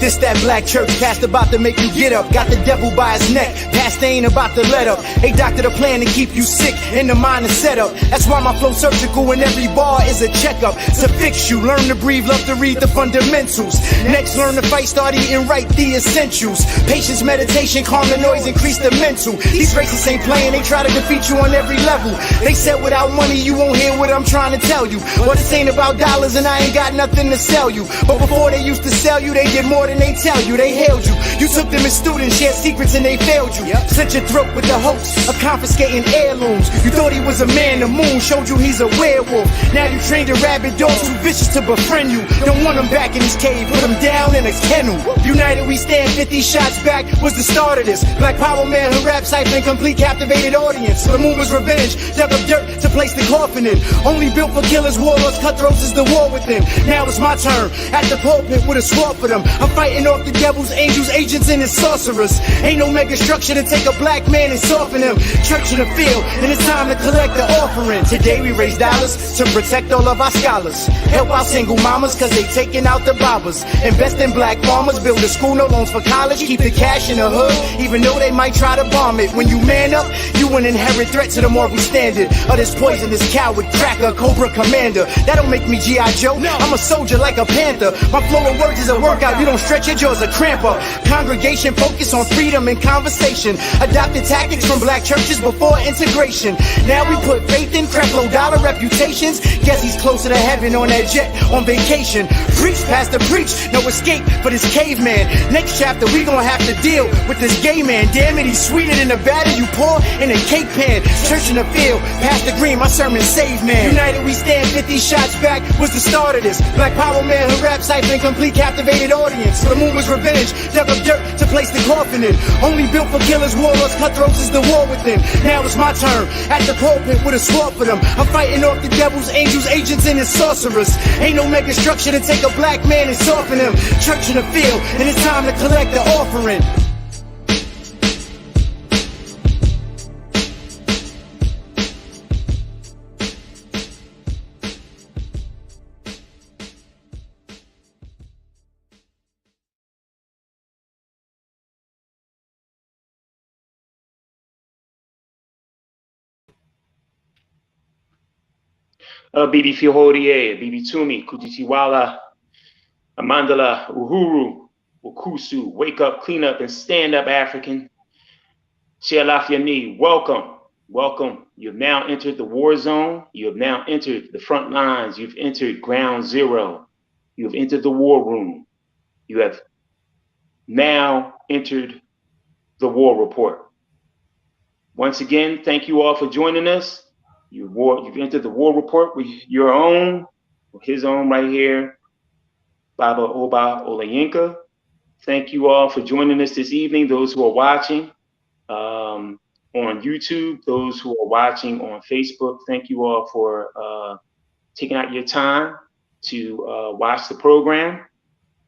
This that black church cast about to make you get up. Got the devil by his neck, pastor ain't about to let up. Hey doctor, the plan to keep you sick in the mind and set up. That's why my flow surgical and every bar is a checkup. To fix you, learn to breathe, love to read the fundamentals. Next, learn to fight, start eating right, the essentials. Patience, meditation, calm the noise, increase the mental. These racists ain't playing, they try to defeat you on every level. They said without money you won't hear what I'm trying to tell you. Well, this ain't about dollars and I ain't got nothing to sell you. But before they used to sell you, they did more than they tell you. They hailed you. You took them as students, shared secrets and they failed you. Slit your throat with the hopes of confiscating heirlooms. You thought he was a man, the moon showed you he's a werewolf. Now you trained a rabid dog too vicious to befriend you. Don't want him back in his cave, put him down in a kennel. United we stand, 50 shots back was the start of this. Black Power Man who rap cypher, complete captivated audience. The moon was revenge, dug up dirt to place the coffin in. Only built for killers, warlords, cutthroats is the war within. Now it's my turn, at the pulpit with a sword for them. I'm fighting off the devils, angels, agents, and his sorcerers. Ain't no mega structure to take a black man and soften him. Church in the field, and it's time to collect the offering. Today we raise dollars to protect all of our scholars. Help our single mamas, cause they taking out the bobbers. Invest in black farmers, build a school, no loans for college. Keep the cash in the hood, even though they might try to bomb it. When you man up, you an inherent threat to the moral standard of this poisonous coward, cracker, cobra commander. That don't make me G.I. Joe, I'm a soldier like a panther. My flow of words is a workout, you don't stretch your jaws, a cramp up. Congregation focus on freedom and conversation. Adopted tactics from black churches before integration. Now we put faith in Creflo Dollar reputations. Guess he's closer to heaven on that jet on vacation. Preach, pastor, preach, no escape for this caveman. Next chapter we gon' have to deal with this gay man. Damn it, he's sweeter than the batter you pour in a cake pan. Church in the field, Pastor Green, my sermon saved man. United we stand, 50 shots back was the start of this. Black Power Man who rap cypher, complete captivated audience. The moon was revenge, dug up dirt to place the coffin in. Only built for killers, warlords, cutthroats is the war within. Now it's my turn, at the pulpit with a sword for them. I'm fighting off the devils, angels, agents, and his sorcerers. Ain't no mega structure to take a black man and soften him. Church in the field, and it's time to collect the offering. Bibi Fihorie, Bibi Tumi, Kujitiwala, Amandala, Uhuru, Ukusu, wake up, clean up, and stand up, African. Shialafiani, welcome, welcome. You've now entered the war zone. You have now entered the front lines. You've entered ground zero. You have entered the war room. You have now entered the war report. Once again, thank you all for joining us. You've entered the war report with your own, his own right here, Baba Oba Olàyínká. Thank you all for joining us this evening. Those who are watching on YouTube, those who are watching on Facebook, thank you all for taking out your time to watch the program.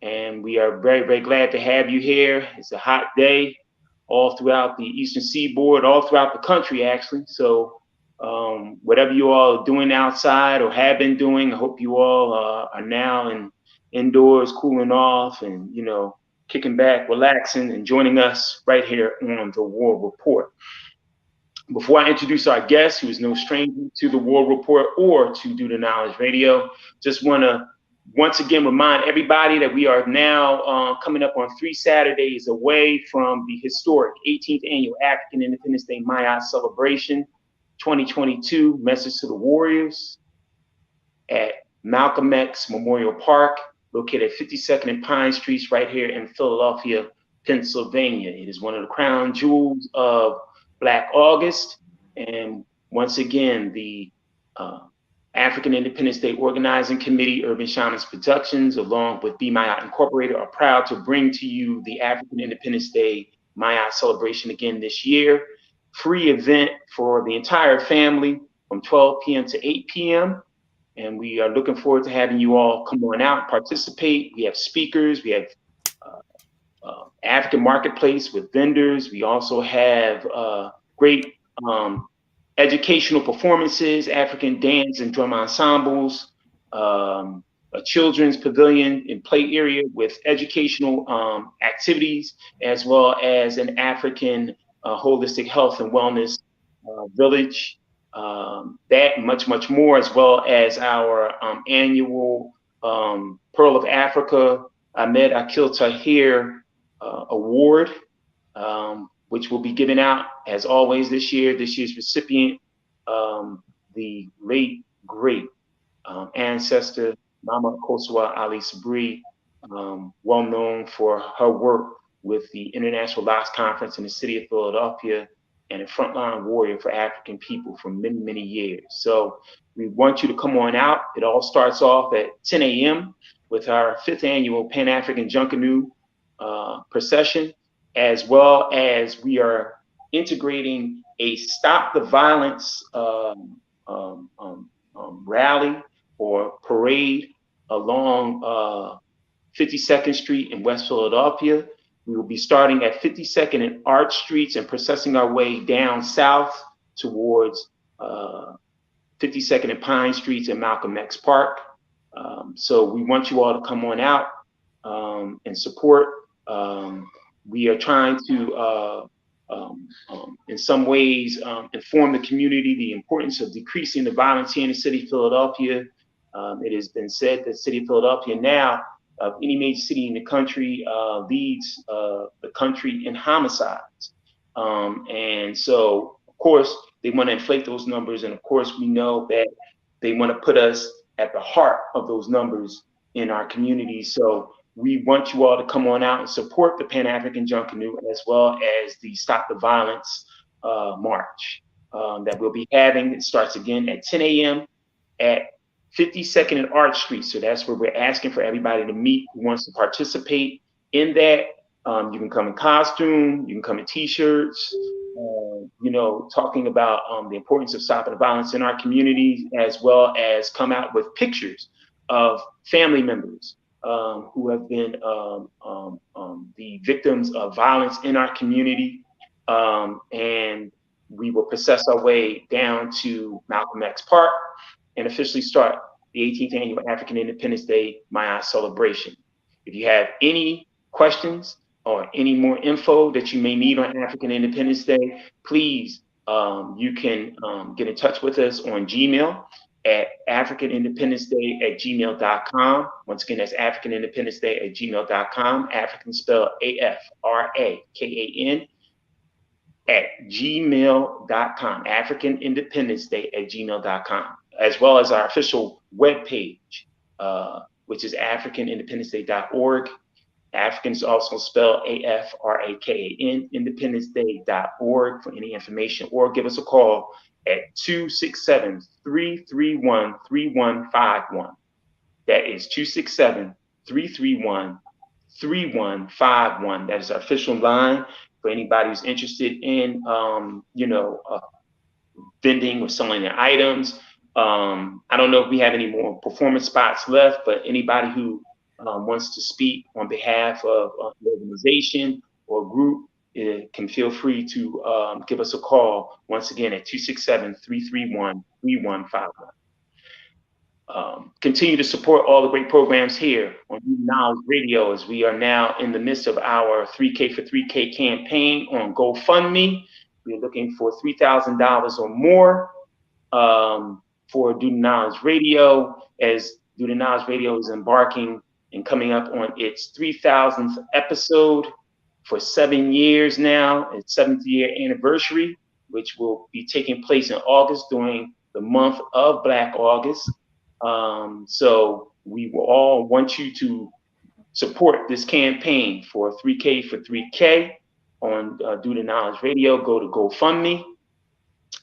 And we are very, very glad to have you here. It's a hot day all throughout the Eastern Seaboard, all throughout the country, actually. So whatever you all are doing outside or have been doing, I hope you all are now indoors cooling off and, you know, kicking back, relaxing, and joining us right here on the War Report. Before I introduce our guest, who is no stranger to the War Report or to Do the Knowledge Radio, just want to once again remind everybody that we are now coming up on 3 Saturdays away from the historic 18th Annual African Independence Day Maya Celebration 2022, Message to the Warriors, at Malcolm X Memorial Park, located at 52nd and Pine Streets right here in Philadelphia, Pennsylvania. It is one of the crown jewels of Black August. And once again, the African Independence Day Organizing Committee, Urban Shamans Productions, along with Be Maya Incorporated, are proud to bring to you the African Independence Day Maya celebration again this year. Free event for the entire family from 12 p.m. to 8 p.m. And we are looking forward to having you all come on out, participate. We have speakers, we have African marketplace with vendors. We also have great educational performances, African dance and drum ensembles, a children's pavilion and play area with educational activities, as well as an African holistic health and wellness village. That and much more, as well as our annual Pearl of Africa Ahmed Akil Tahir Award, which will be given out as always this year. This year's recipient, the late great ancestor Mama Koswa Ali Sabri, well known for her work with the International Loss Conference in the city of Philadelphia, and a frontline warrior for African people for many years. So we want you to come on out. It all starts off at 10 a.m. with our 5th annual Pan-African Junkanoo procession, as well as we are integrating a Stop the Violence rally or parade along 52nd Street in West Philadelphia. We will be starting at 52nd and Arch Streets and processing our way down south towards 52nd and Pine Streets and Malcolm X Park. So we want you all to come on out and support. We are trying to, in some ways, inform the community the importance of decreasing the violence here in the city of Philadelphia. It has been said that the city of Philadelphia now, of any major city in the country, leads the country in homicides. And so, of course, they want to inflate those numbers. And of course, we know that they want to put us at the heart of those numbers in our community. So we want you all to come on out and support the Pan-African Junkanoo, as well as the Stop the Violence March that we'll be having. It starts again at 10 a.m. at 52nd and Arch Street. So that's where we're asking for everybody to meet who wants to participate in that. You can come in costume, you can come in t-shirts, you know, talking about the importance of stopping the violence in our communities, as well as come out with pictures of family members who have been the victims of violence in our community. And we will process our way down to Malcolm X Park and officially start the 18th annual African Independence Day Maya celebration. If you have any questions or any more info that you may need on African Independence Day, please, you can get in touch with us on Gmail at africanindependenceday@gmail.com. Once again, that's africanindependenceday@gmail.com. African spelled AFRAKAN at gmail.com. africanindependenceday@gmail.com. As well as our official webpage, which is africanindependenceday.org. African is also spelled AFRAKAN, independenceday.org for any information, or give us a call at 267-331-3151. That is 267-331-3151. That is our official line for anybody who's interested in, vending or selling their items. I don't know if we have any more performance spots left, but anybody who wants to speak on behalf of the organization or group can feel free to give us a call once again at 267-331-3151. Continue to support all the great programs here on Knowledge Radio, as we are now in the midst of our 3K for 3K campaign on GoFundMe. We're looking for $3,000 or more for Do the Knowledge Radio, as Do the Knowledge Radio is embarking and coming up on its 3,000th episode for 7 years now, its 7th year anniversary, which will be taking place in August during the month of Black August. So we will all want you to support this campaign for 3K for 3K on Do the Knowledge Radio. Go to GoFundMe,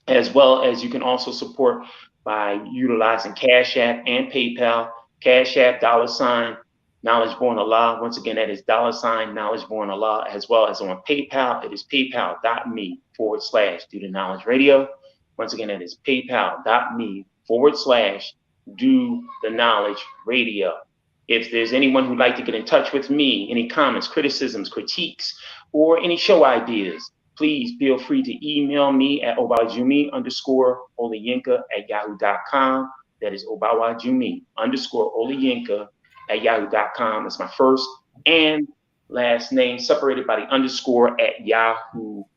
as well as you can also support by utilizing Cash App and PayPal. Cash App, $ Knowledge Born Allah. Once again, that is $ Knowledge Born Allah, as well as on PayPal. It is paypal.me/Do the Knowledge Radio. Once again, that is paypal.me/Do the Knowledge Radio. If there's anyone who'd like to get in touch with me, any comments, criticisms, critiques, or any show ideas, please feel free to email me at Olàyínká_Olàyínká@yahoo.com, That is Obawajumi_Olàyínká at yahoo.com. It's my first and last name separated by the underscore at yahoo.com.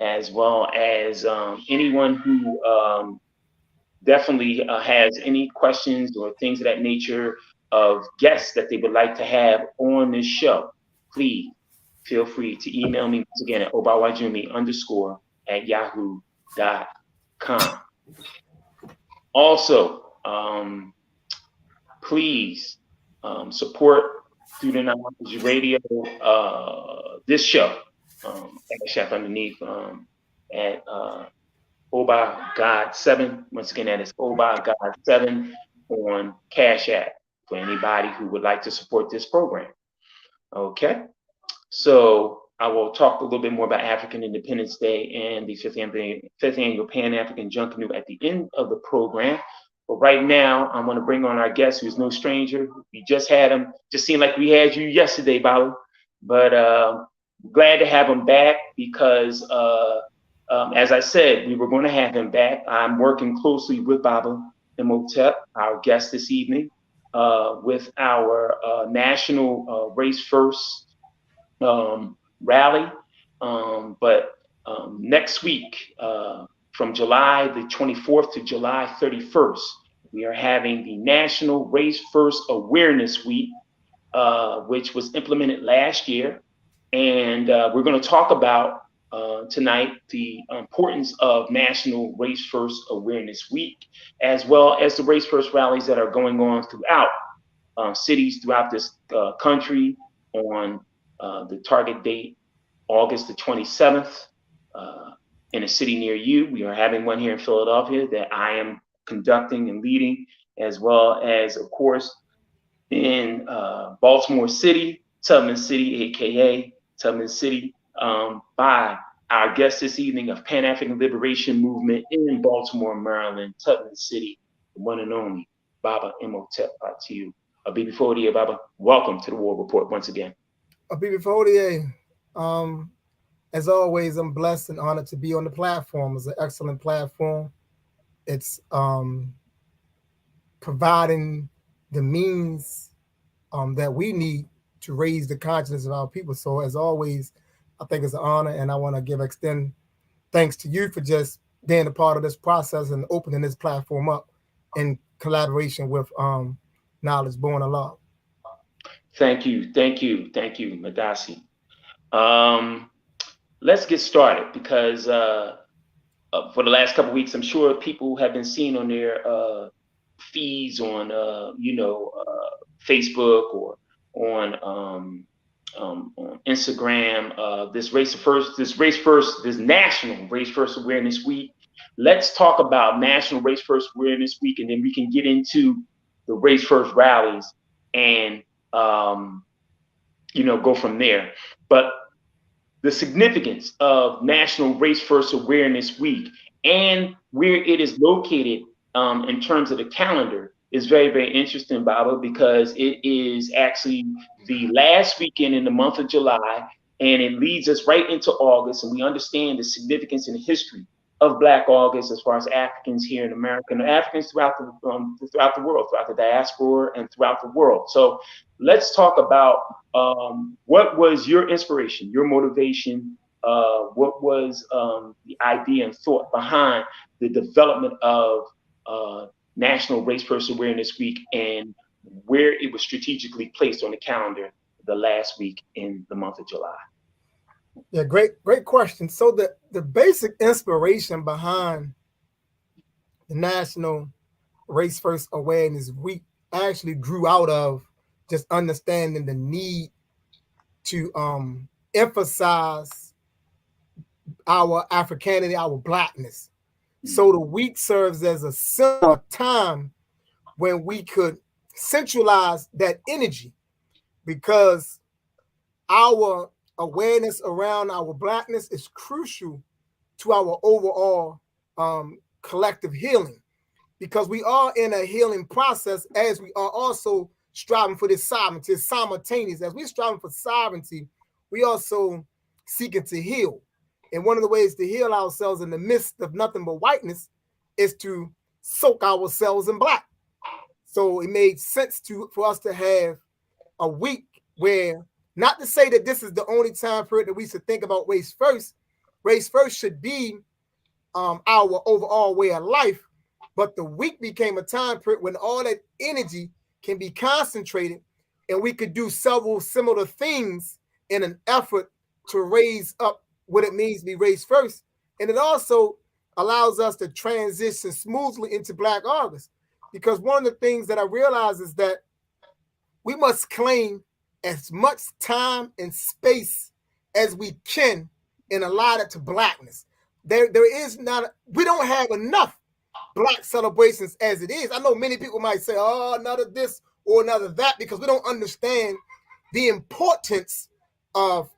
As well as anyone who definitely has any questions or things of that nature of guests that they would like to have on this show, please feel free to email me once again at obawajumi_ at yahoo.com. Also, please support Student Knowledge Radio, this show, Cash App underneath at Oba God 7. Once again, that is Oba God 7 on Cash App for anybody who would like to support this program. Okay, so I will talk a little bit more about African Independence Day and the 5th annual Pan-African Junk Canoe at the end of the program. But right now, I'm going to bring on our guest, who's no stranger. We just had him. Just seemed like we had you yesterday, Baba. But glad to have him back because, as I said, we were going to have him back. I'm working closely with Baba Imhotep, our guest this evening, with our national Race First rally. But next week, from July the 24th to July 31st, we are having the National Race First Awareness Week, which was implemented last year. And we're going to talk about tonight the importance of National Race First Awareness Week, as well as the Race First rallies that are going on throughout cities throughout this country on the target date, August the 27th. In a city near you. We are having one here in Philadelphia that I am conducting and leading, as well as, of course, in Baltimore City, Tubman City, aka Tubman City, by our guest this evening of Pan-African Liberation Movement in Baltimore, Maryland, Tubman City, the one and only Baba Imhotep Fatiu. Abibi Fodie, Baba, welcome to the War Report once again. Abibi Fodie, as always, I'm blessed and honored to be on the platform. It's an excellent platform. It's providing the means that we need to raise the consciousness of our people. So as always, I think it's an honor, and I want to extend thanks to you for just being a part of this process and opening this platform up in collaboration with Knowledge Born Allah. Thank you, Madasi. Let's get started because for the last couple of weeks, I'm sure people have been seeing on their feeds on, Facebook or on Instagram, this National Race First Awareness Week. Let's talk about National Race First Awareness Week, and then we can get into the Race First rallies and go from there. But the significance of National Race First Awareness Week and where it is located in terms of the calendar is very, very interesting, Baba, because it is actually the last weekend in the month of July, and it leads us right into August, and we understand the significance and history of Black August as far as Africans here in America and Africans throughout the world, throughout the diaspora and throughout the world. So let's talk about what was your inspiration, your motivation, what was the idea and thought behind the development of National Race First Awareness Week and where it was strategically placed on the calendar the last week in the month of July? Yeah, great question. So the basic inspiration behind the National Race First Awareness Week actually grew out of just understanding the need to emphasize our Africanity, our Blackness. So the week serves as a similar time when we could centralize that energy, because our awareness around our Blackness is crucial to our overall collective healing, because we are in a healing process as we are also striving for this sovereignty. It's simultaneous. As we're striving for sovereignty, we also seeking to heal. And one of the ways to heal ourselves in the midst of nothing but whiteness is to soak ourselves in black. So it made sense for us to have a week where, not to say that this is the only time period that we should think about race first. Race first should be our overall way of life, but the week became a time period when all that energy can be concentrated, and we could do several similar things in an effort to raise up what it means to be race first. And it also allows us to transition smoothly into Black August, because one of the things that I realize is that we must claim as much time and space as we can and allot it to blackness. There is not, we don't have enough black celebrations as it is. I know many people might say, oh, another this or another that, because we don't understand the importance of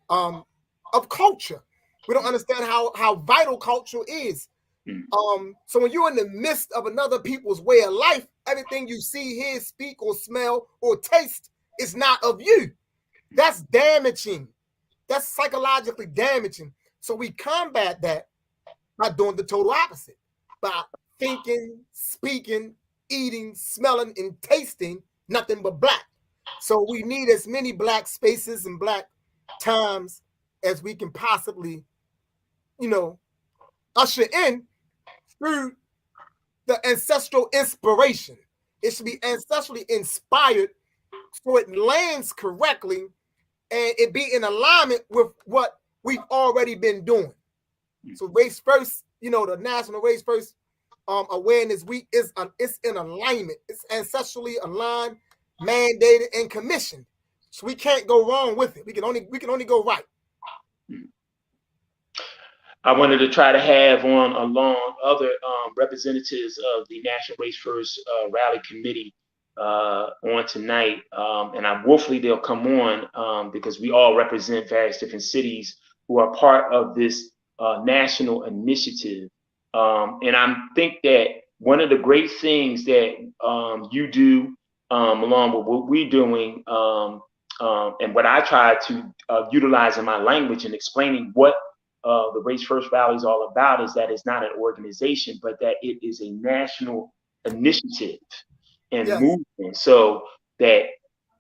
culture. We don't understand how vital culture is. So when you're in the midst of another people's way of life, everything you see, hear, speak, or smell, or taste is not of you. That's damaging. That's psychologically damaging. So we combat that by doing the total opposite, by thinking, speaking, eating, smelling, and tasting nothing but black. So we need as many black spaces and black times as we can possibly, usher in through the ancestral inspiration. It should be ancestrally inspired so it lands correctly and it be in alignment with what we've already been doing. So Race First, the National Race First Awareness Week it's in alignment. It's ancestrally aligned, mandated, and commissioned. So we can't go wrong with it. We can only go right. I wanted to try to have along other representatives of the National Race First Rally Committee on tonight, and hopefully they'll come on because we all represent various different cities who are part of this national initiative. And I think that one of the great things that you do along with what we're doing and what I try to utilize in my language and explaining what the Race First Rally is all about is that it's not an organization, but that it is a national initiative and movement, so that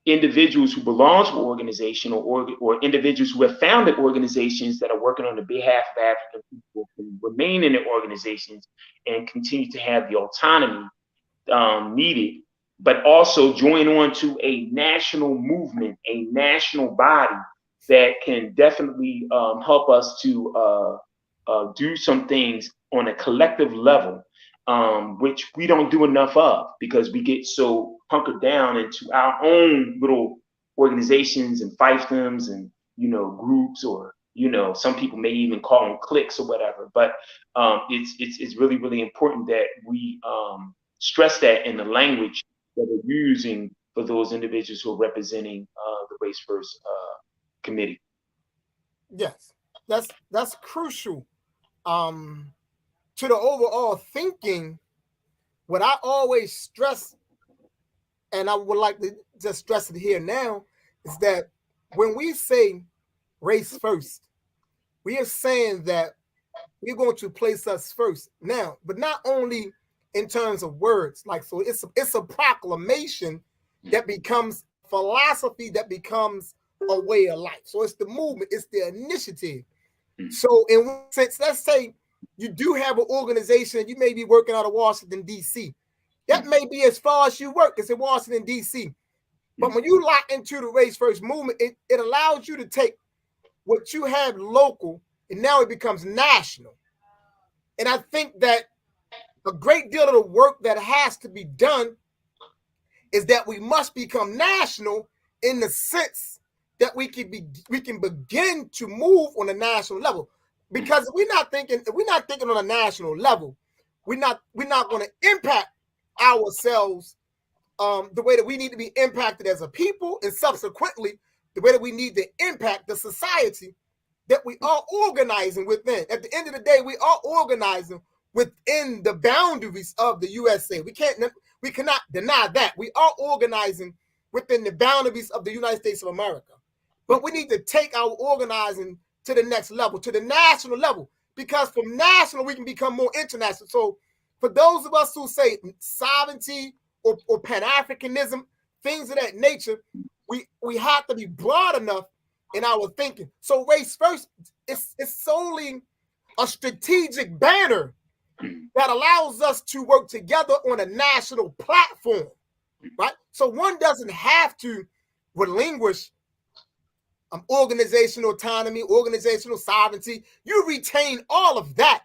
individuals who belong to an organization or individuals who have founded organizations that are working on the behalf of African people can remain in their organizations and continue to have the autonomy needed, but also join on to a national movement, a national body that can definitely help us to do some things on a collective level, which we don't do enough of because we get so hunkered down into our own little organizations and fiefdoms and groups, or some people may even call them cliques or whatever. But it's really, really important that we stress that in the language that we're using for those individuals who are representing the Race First Committee. Yes, that's crucial to the overall thinking. What I always stress, and I would like to just stress it here now, is that when we say race first, we are saying that we're going to place us first now, but not only in terms of words. Like, so it's a proclamation that becomes philosophy, that becomes a way of life. So it's the movement, it's the initiative. So in one sense, let's say you do have an organization, you may be working out of Washington, D.C. That may be as far as you work, it's in Washington, D.C. But when you lock into the Race First movement, it allows you to take what you have local and now it becomes national. And I think that a great deal of the work that has to be done is that we must become national in the sense that we can begin to move on a national level. Because if we're not thinking on a national level, we're not going to impact ourselves the way that we need to be impacted as a people, and subsequently the way that we need to impact the society that we are organizing within. At the end of the day, we are organizing within the boundaries of the USA. We cannot deny that. We are organizing within the boundaries of the United States of America. But we need to take our organizing to the next level, to the national level, because from national we can become more international. So for those of us who say sovereignty or Pan-Africanism, things of that nature, we have to be broad enough in our thinking. So race first, it's solely a strategic banner that allows us to work together on a national platform, right? So one doesn't have to relinquish organizational autonomy, organizational sovereignty. You retain all of that.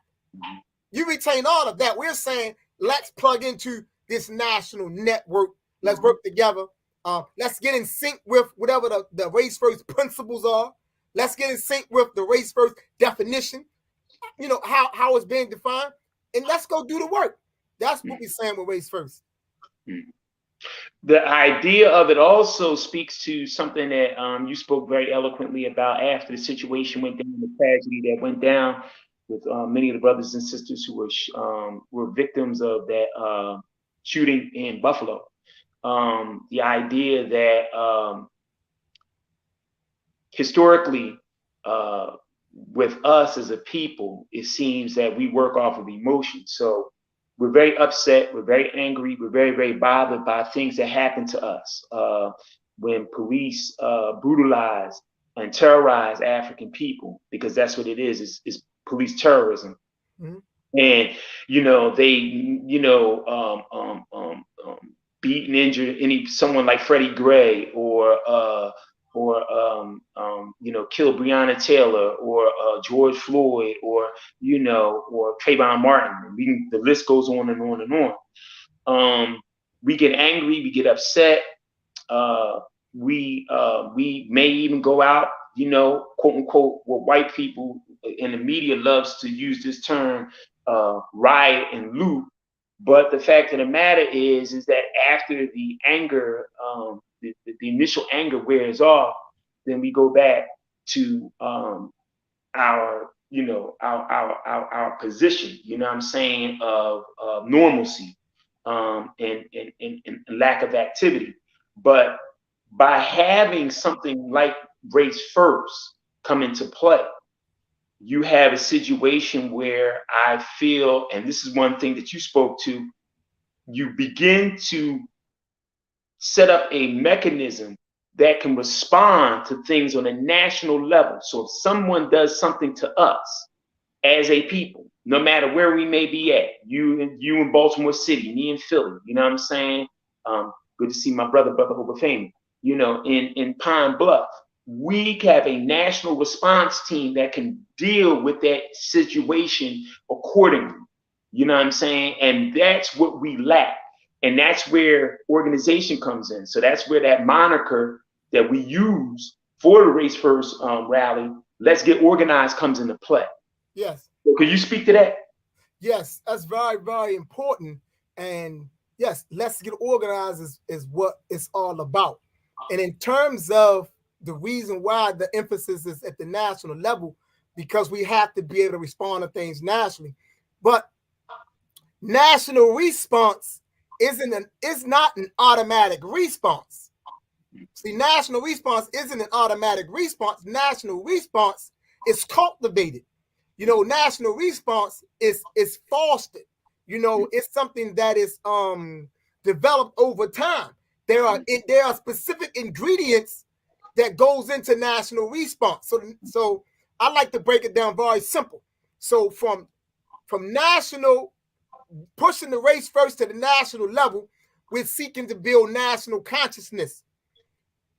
You retain all of that. We're saying, let's plug into this national network. Let's work together. Let's get in sync with whatever the race first principles are. Let's get in sync with the race first definition, how it's being defined. And let's go do the work. That's what we're saying with race first. The idea of it also speaks to something that you spoke very eloquently about after the situation went down, the tragedy that went down with many of the brothers and sisters who were victims of that shooting in Buffalo. The idea that historically, with us as a people, it seems that we work off of emotion. So we're very upset, we're very angry, we're very, very bothered by things that happen to us. When police brutalize and terrorize African people, because that's what it is police terrorism. Mm-hmm. And, they, beat and injure someone like Freddie Gray or kill Breonna Taylor or George Floyd or Trayvon Martin. The list goes on and on and on. We get angry, we get upset. We may even go out, quote unquote, what white people in the media loves to use this term, riot and loot. But the fact of the matter is that after the anger, the initial anger wears off, then we go back to our position, of normalcy and lack of activity. But by having something like race first come into play, you have a situation where I feel, and this is one thing that you spoke to, you begin to set up a mechanism that can respond to things on a national level. So if someone does something to us as a people, no matter where we may be at, you in Baltimore City, me in Philly, you know what I'm saying? Good to see my brother Obafemi, in Pine Bluff. We have a national response team that can deal with that situation accordingly. You know what I'm saying? And that's what we lack. And that's where organization comes in. So that's where that moniker that we use for the Race First rally, let's get organized, comes into play. Yes. So could you speak to that? Yes, that's very, very important. And yes, let's get organized is what it's all about. And in terms of the reason why the emphasis is at the national level, because we have to be able to respond to things nationally. But national response is not an automatic response. See, national response isn't an automatic response. National response is cultivated. National response is fostered. It's something that is developed over time. There are specific ingredients that goes into national response. So I like to break it down very simple. So from national, pushing the race first to the national level, we're seeking to build national consciousness.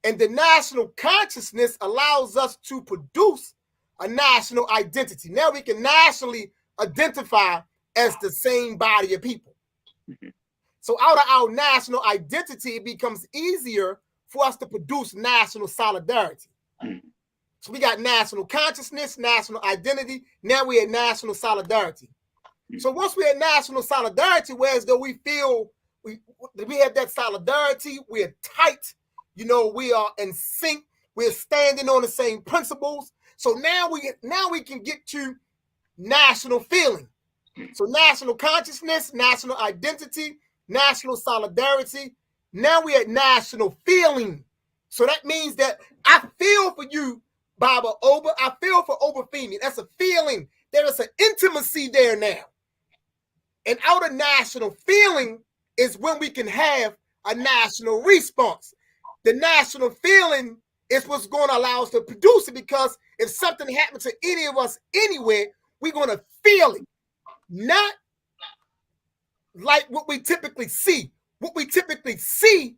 And the national consciousness allows us to produce a national identity. Now we can nationally identify as the same body of people. So out of our national identity, it becomes easier for us to produce national solidarity. So we got national consciousness, national identity. Now we have national solidarity. So once we have national solidarity, whereas though we feel we have that solidarity, we're tight, we are in sync, we're standing on the same principles. So now we can get to national feeling. So national consciousness, national identity, national solidarity. Now we're at national feeling. So that means that I feel for you, Baba Oba. I feel for Obafemi. That's a feeling. There is an intimacy there now. And out of national feeling is when we can have a national response. The national feeling is what's going to allow us to produce it, because if something happens to any of us anywhere, we're going to feel it. Not like what we typically see. What we typically see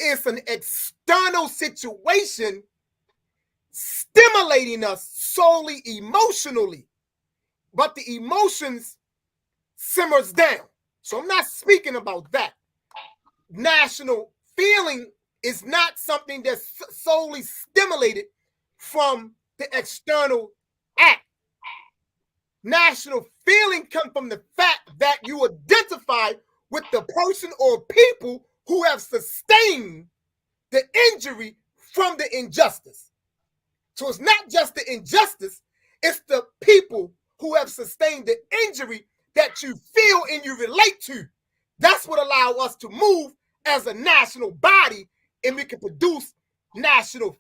is an external situation stimulating us solely emotionally, but the emotions simmers down. So I'm not speaking about that. National feeling is not something that's solely stimulated from the external act. National feeling comes from the fact that you identify with the person or people who have sustained the injury from the injustice. So it's not just the injustice, it's the people who have sustained the injury that you feel and you relate to. That's what allows us to move as a national body, and we can produce national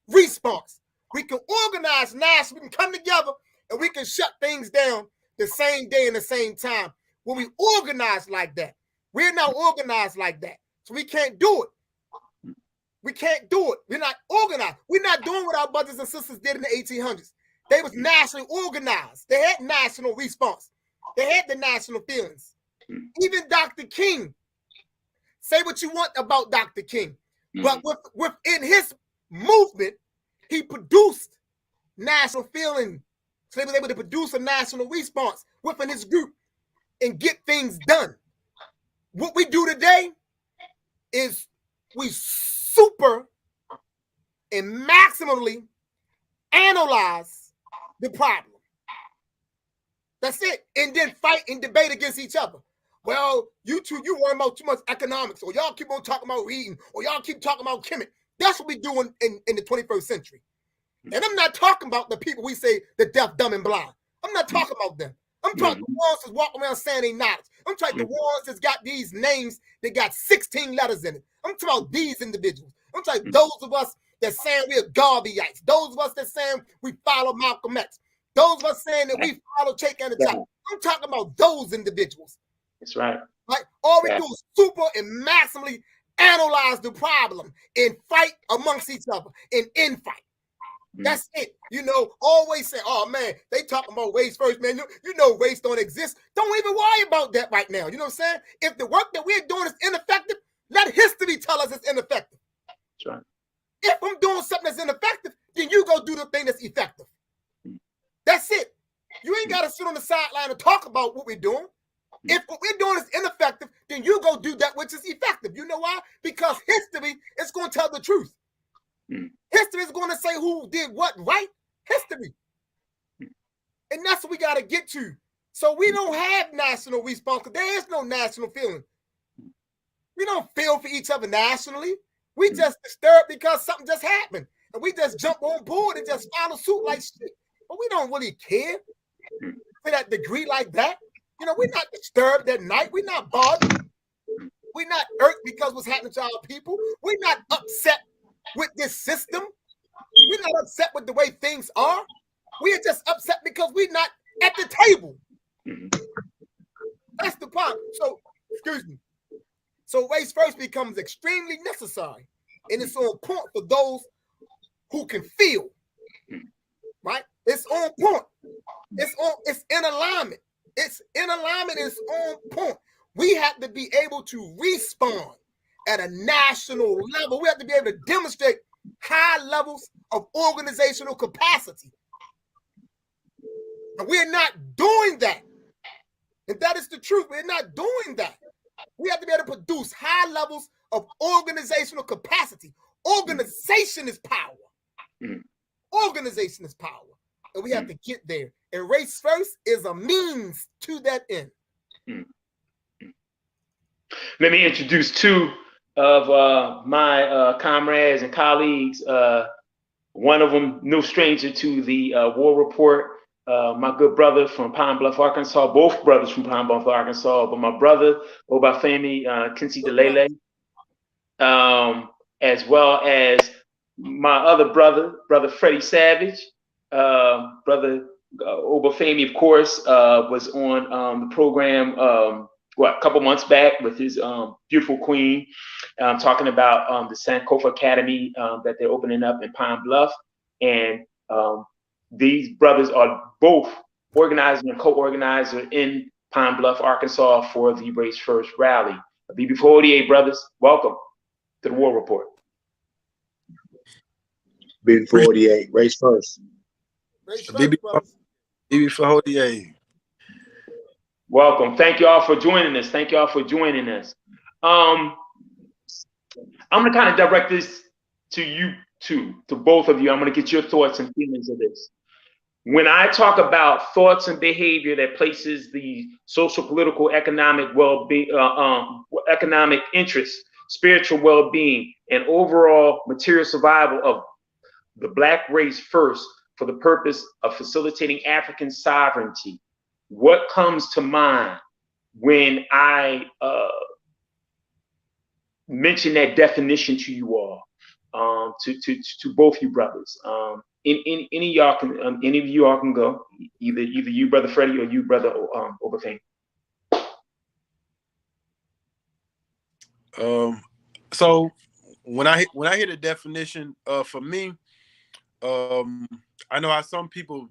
response. We can organize national, we can come together and we can shut things down the same day and the same time. When we organize like that, we're not organized like that. So we can't do it. We can't do it. We're not organized. We're not doing what our brothers and sisters did in the 1800s. They was nationally organized. They had national response. They had the national feelings. Even Dr. King, say what you want about Dr. King, but within his movement, he produced national feeling. So they were able to produce a national response within his group and get things done. What we do today is we super and maximally analyze the problem. That's it. And then fight and debate against each other. Well, you two, you worry about too much economics, or y'all keep on talking about reading, or y'all keep talking about chemistry. That's what we do in the 21st century. And I'm not talking about the people we say the deaf, dumb, and blind. I'm not talking about them. I'm talking the ones that walk around saying they knowledge. I'm talking the ones that's got these names that got 16 letters in it. I'm talking about these individuals. I'm talking those of us that saying we're Garveyites. Those of us that saying we follow Malcolm X. Those of us saying that we follow Cheikh Anta Diop. I'm talking about those individuals. That's right. Like all we do is super and maximally analyze the problem and fight amongst each other and infight. That's it. You know, always say, oh man, they talking about race first, man. You know race don't exist. Don't even worry about that right now. You know what I'm saying? If the work that we're doing is ineffective, let history tell us it's ineffective. That's right. If I'm doing something that's ineffective, then you go do the thing that's effective. That's it. You ain't got to sit on the sideline and talk about what we're doing. If what we're doing is ineffective, then you go do that which is effective. You know why? Because history is going to tell the truth. History is going to say who did what right. History. And that's what we got to get to. So we don't have national response because there is no national feeling. We don't feel for each other nationally. We just disturbed because something just happened. And we just jump on board and just follow suit like shit. But we don't really care to that degree like that. You know, we're not disturbed at night. We're not bothered. We're not irked because what's happening to our people. We're not upset with this system. We're not upset with the way things are. We're just upset because we're not at the table. That's the problem. So, excuse me. So race first becomes extremely necessary. And it's on point for those who can feel. Right? It's on point. It's in alignment. It's in alignment. It's on point. We have to be able to respond at a national level. We have to be able to demonstrate high levels of organizational capacity. And we're not doing that. And that is the truth. We're not doing that. We have to be able to produce high levels of organizational capacity. Organization is power. Organization is power. And we have to get there. And race first is a means to that end. Let me introduce two of my comrades and colleagues. One of them, no stranger to the war report, my good brother from Pine Bluff, Arkansas. Both brothers from Pine Bluff, Arkansas. But my brother, Obafemi Kinsey Delele, as well as my other brother, Brother Freddie Savage, Brother Obafemi, of course, was on the program a couple months back with his beautiful queen, talking about the Sankofa Academy that they're opening up in Pine Bluff. And these brothers are both organizer and co-organizer in Pine Bluff, Arkansas for the Race First rally. BB48 brothers, welcome to the War Report. BB48, Race First. BB48. Welcome. Thank you all for joining us. Thank you all for joining us. I'm going to kind of direct this to you two, to both of you. I'm going to get your thoughts and feelings of this. When I talk about thoughts and behavior that places the social, political, economic well-being, economic interests, spiritual well-being, and overall material survival of the Black race first for the purpose of facilitating African sovereignty, what comes to mind when I mention that definition to you all, to both you brothers? Any of y'all can, any of you all can go. Either you, Brother Freddie, or you, Brother Obafemi. So when I hear the definition, for me, I know how some people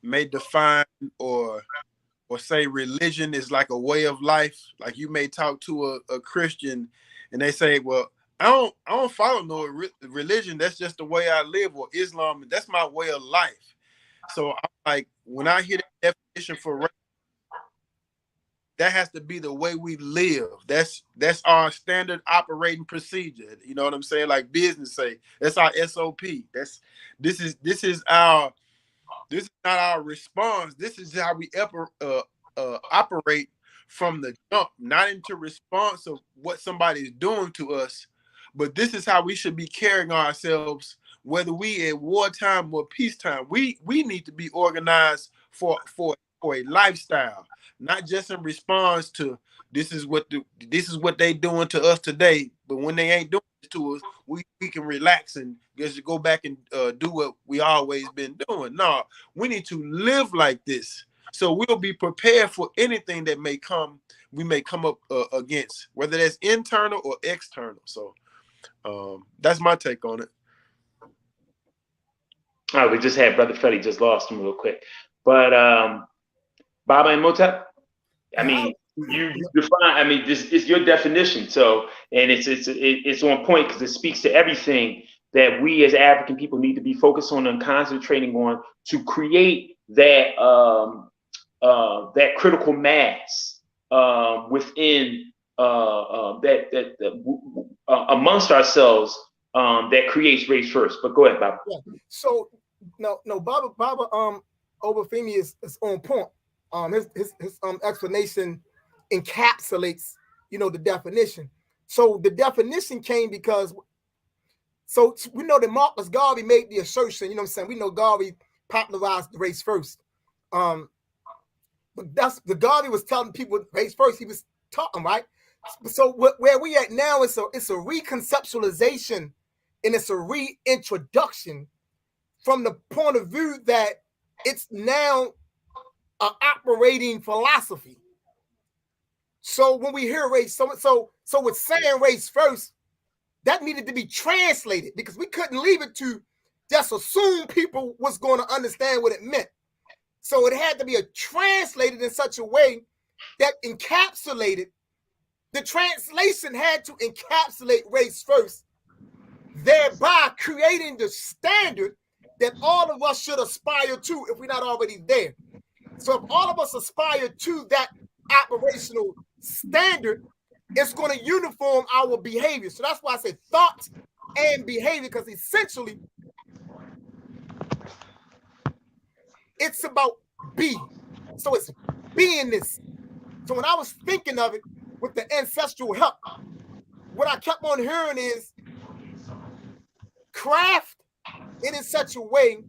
may define or say religion is like a way of life. Like you may talk to a Christian and they say, well, I don't follow no religion. That's just the way I live. Or Islam, that's my way of life. So I'm like, when I hear the definition for race, that has to be the way we live. That's our standard operating procedure. You know what I'm saying? Like business say, that's our SOP. This is not our response. This is how we operate from the jump, not into response of what somebody is doing to us, but this is how we should be carrying ourselves, whether we at wartime or peacetime. We need to be organized for a lifestyle, not just in response to this is what they doing to us today. But when they ain't doing it to us, we can relax and just go back and do what we always been doing. No, we need to live like this, so we'll be prepared for anything that we may come up against, whether that's internal or external. So that's my take on it. All right, we just had Brother Freddie, just lost him real quick, but Baba and Imhotep, I mean, you define. I mean, this is your definition. So, and it's on point because it speaks to everything that we as African people need to be focused on and concentrating on to create that that critical mass within amongst ourselves that creates race first. But go ahead, Baba. Yeah. So no, Baba Obafemi is on point. His explanation encapsulates, the definition. So the definition came because, so we know that Marcus Garvey made the assertion, we know Garvey popularized the race first. But that's the Garvey was telling people race first. He was talking, right? So where we at now, it's a reconceptualization and it's a reintroduction from the point of view that it's now an operating philosophy. So when we hear race, so with saying race first, that needed to be translated because we couldn't leave it to just assume people was going to understand what it meant. So it had to be translated in such a way that encapsulated. The translation had to encapsulate race first, thereby creating the standard that all of us should aspire to if we're not already there. So if all of us aspire to that operational standard, it's going to uniform our behavior. So that's why I say thought and behavior, because essentially it's about be. So it's beingness. So when I was thinking of it with the ancestral help, what I kept on hearing is craft it in such a way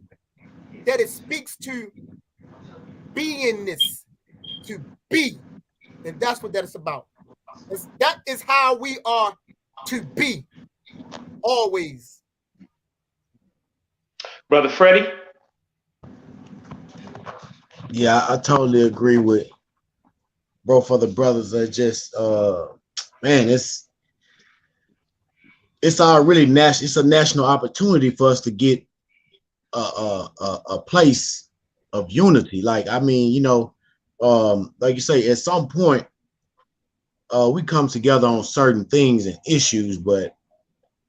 that it speaks to beingness, to be. And that's what that is about. That is how we are to be always. Brother Freddie? Yeah, I totally agree with both of the brothers. Are just man, it's all really national. It's a national opportunity for us to get a place of unity. Like I mean, like you say, at some point, we come together on certain things and issues. But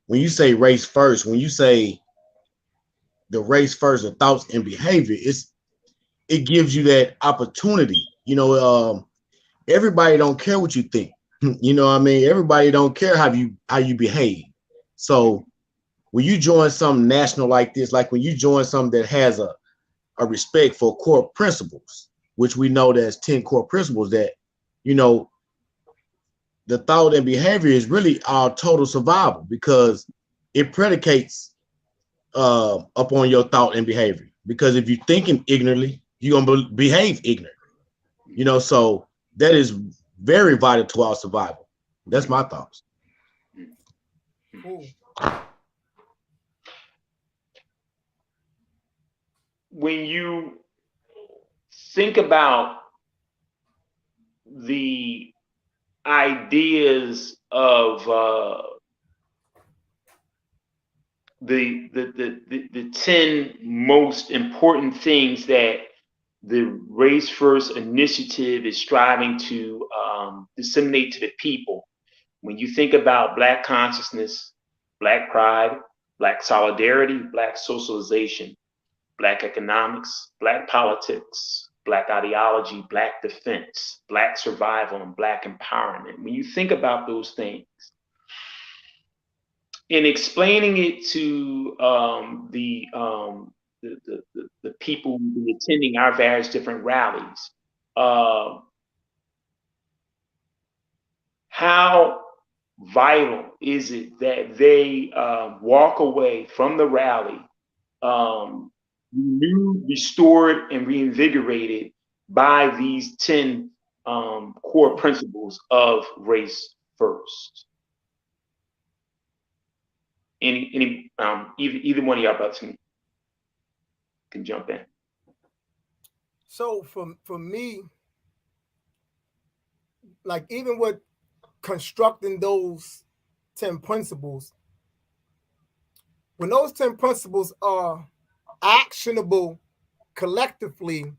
when you say race first, when you say the race first of thoughts and behavior, it gives you that opportunity. Everybody don't care what you think. You know what I mean? Everybody don't care how you behave. So when you join something national like this, like when you join something that has a respect for core principles, which we know there's 10 core principles that, you know, the thought and behavior is really our total survival because it predicates upon your thought and behavior. Because if you're thinking ignorantly, you're gonna behave ignorant. So that is very vital to our survival. That's my thoughts. Cool. When you think about the ideas of the 10 most important things that the Race First initiative is striving to disseminate to the people. When you think about Black consciousness, Black pride, Black solidarity, Black socialization, Black economics, Black politics, Black ideology, Black defense, Black survival, and Black empowerment. When you think about those things, in explaining it to the people who are attending our various different rallies, how vital is it that they walk away from the rally renewed, restored, and reinvigorated by these 10 core principles of race first? Either one of y'all brothers can jump in. So for me, like even with constructing those 10 principles, when those 10 principles are actionable collectively,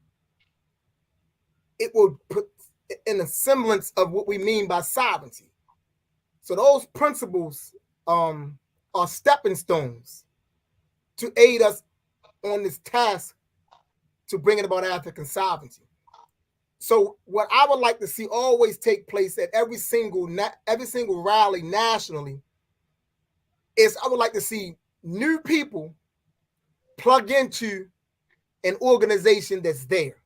it will put in a semblance of what we mean by sovereignty. So those principles are stepping stones to aid us on this task to bringing about African sovereignty. So what I would like to see always take place at every single rally nationally is I would like to see new people plug into an organization that's there.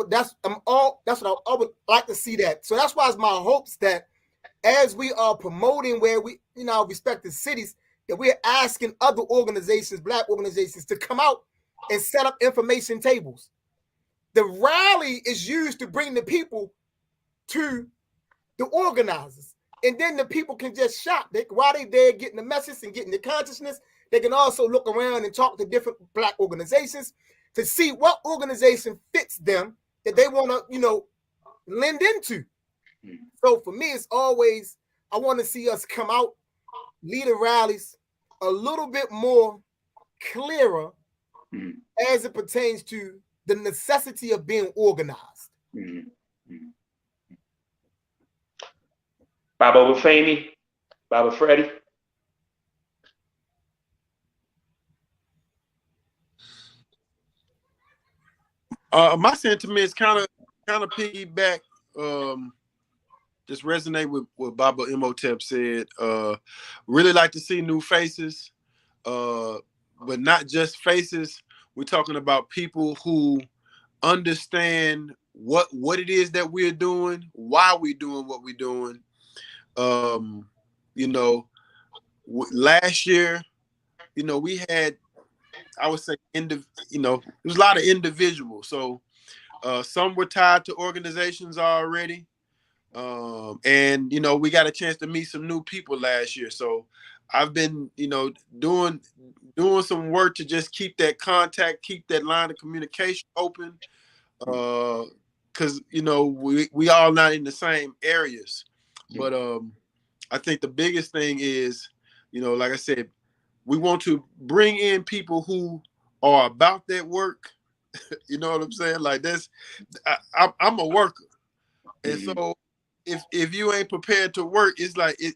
That's what I would like to see that. So that's why it's my hopes that as we are promoting where we, our respective cities, that we're asking other organizations, Black organizations, to come out and set up information tables. The rally is used to bring the people to the organizers. And then the people can just shop. While they're there getting the message and getting the consciousness, they can also look around and talk to different Black organizations to see what organization fits them that they want to, lend into. So for me, it's always, I want to see us come out, lead the rallies a little bit more clearer as it pertains to the necessity of being organized. Baba Femi, Baba Freddie. My sentiments kind of piggyback, just resonate with what Baba Imhotep said. Really like to see new faces, but not just faces. We're talking about people who understand what it is that we're doing, why we're doing what we're doing. Last year, we had, I would say, there was a lot of individuals. So some were tied to organizations already. And we got a chance to meet some new people last year. So I've been, doing some work to just keep that contact, keep that line of communication open. because you know we all not in the same areas, but I think the biggest thing is, you know, like I said, we want to bring in people who are about that work. You know what I'm saying? Like this, I'm a worker, and so if you ain't prepared to work, it's like it.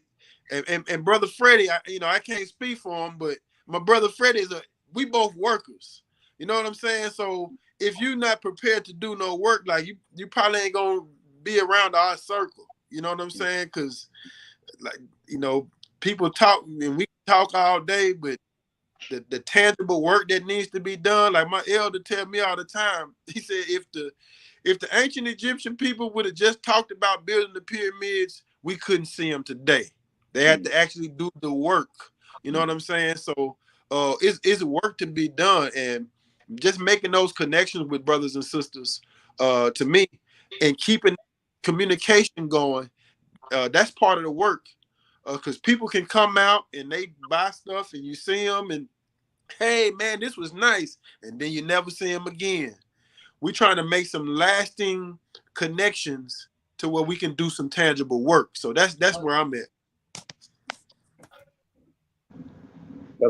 And brother Freddie, I can't speak for him, but my brother Freddie we both workers. You know what I'm saying? So if you're not prepared to do no work, like you probably ain't gonna be around our circle. You know what I'm saying? Because like, you know, people talk and we talk all day, but the tangible work that needs to be done, like my elder tell me all the time, he said if the ancient Egyptian people would have just talked about building the pyramids, we couldn't see them today. They had to actually do the work. You know what I'm saying? So it's work to be done, and just making those connections with brothers and sisters, to me, and keeping communication going, that's part of the work. Because people can come out and they buy stuff and you see them and, hey man, this was nice, and then you never see them again. We're trying to make some lasting connections to where we can do some tangible work. So that's where I'm at.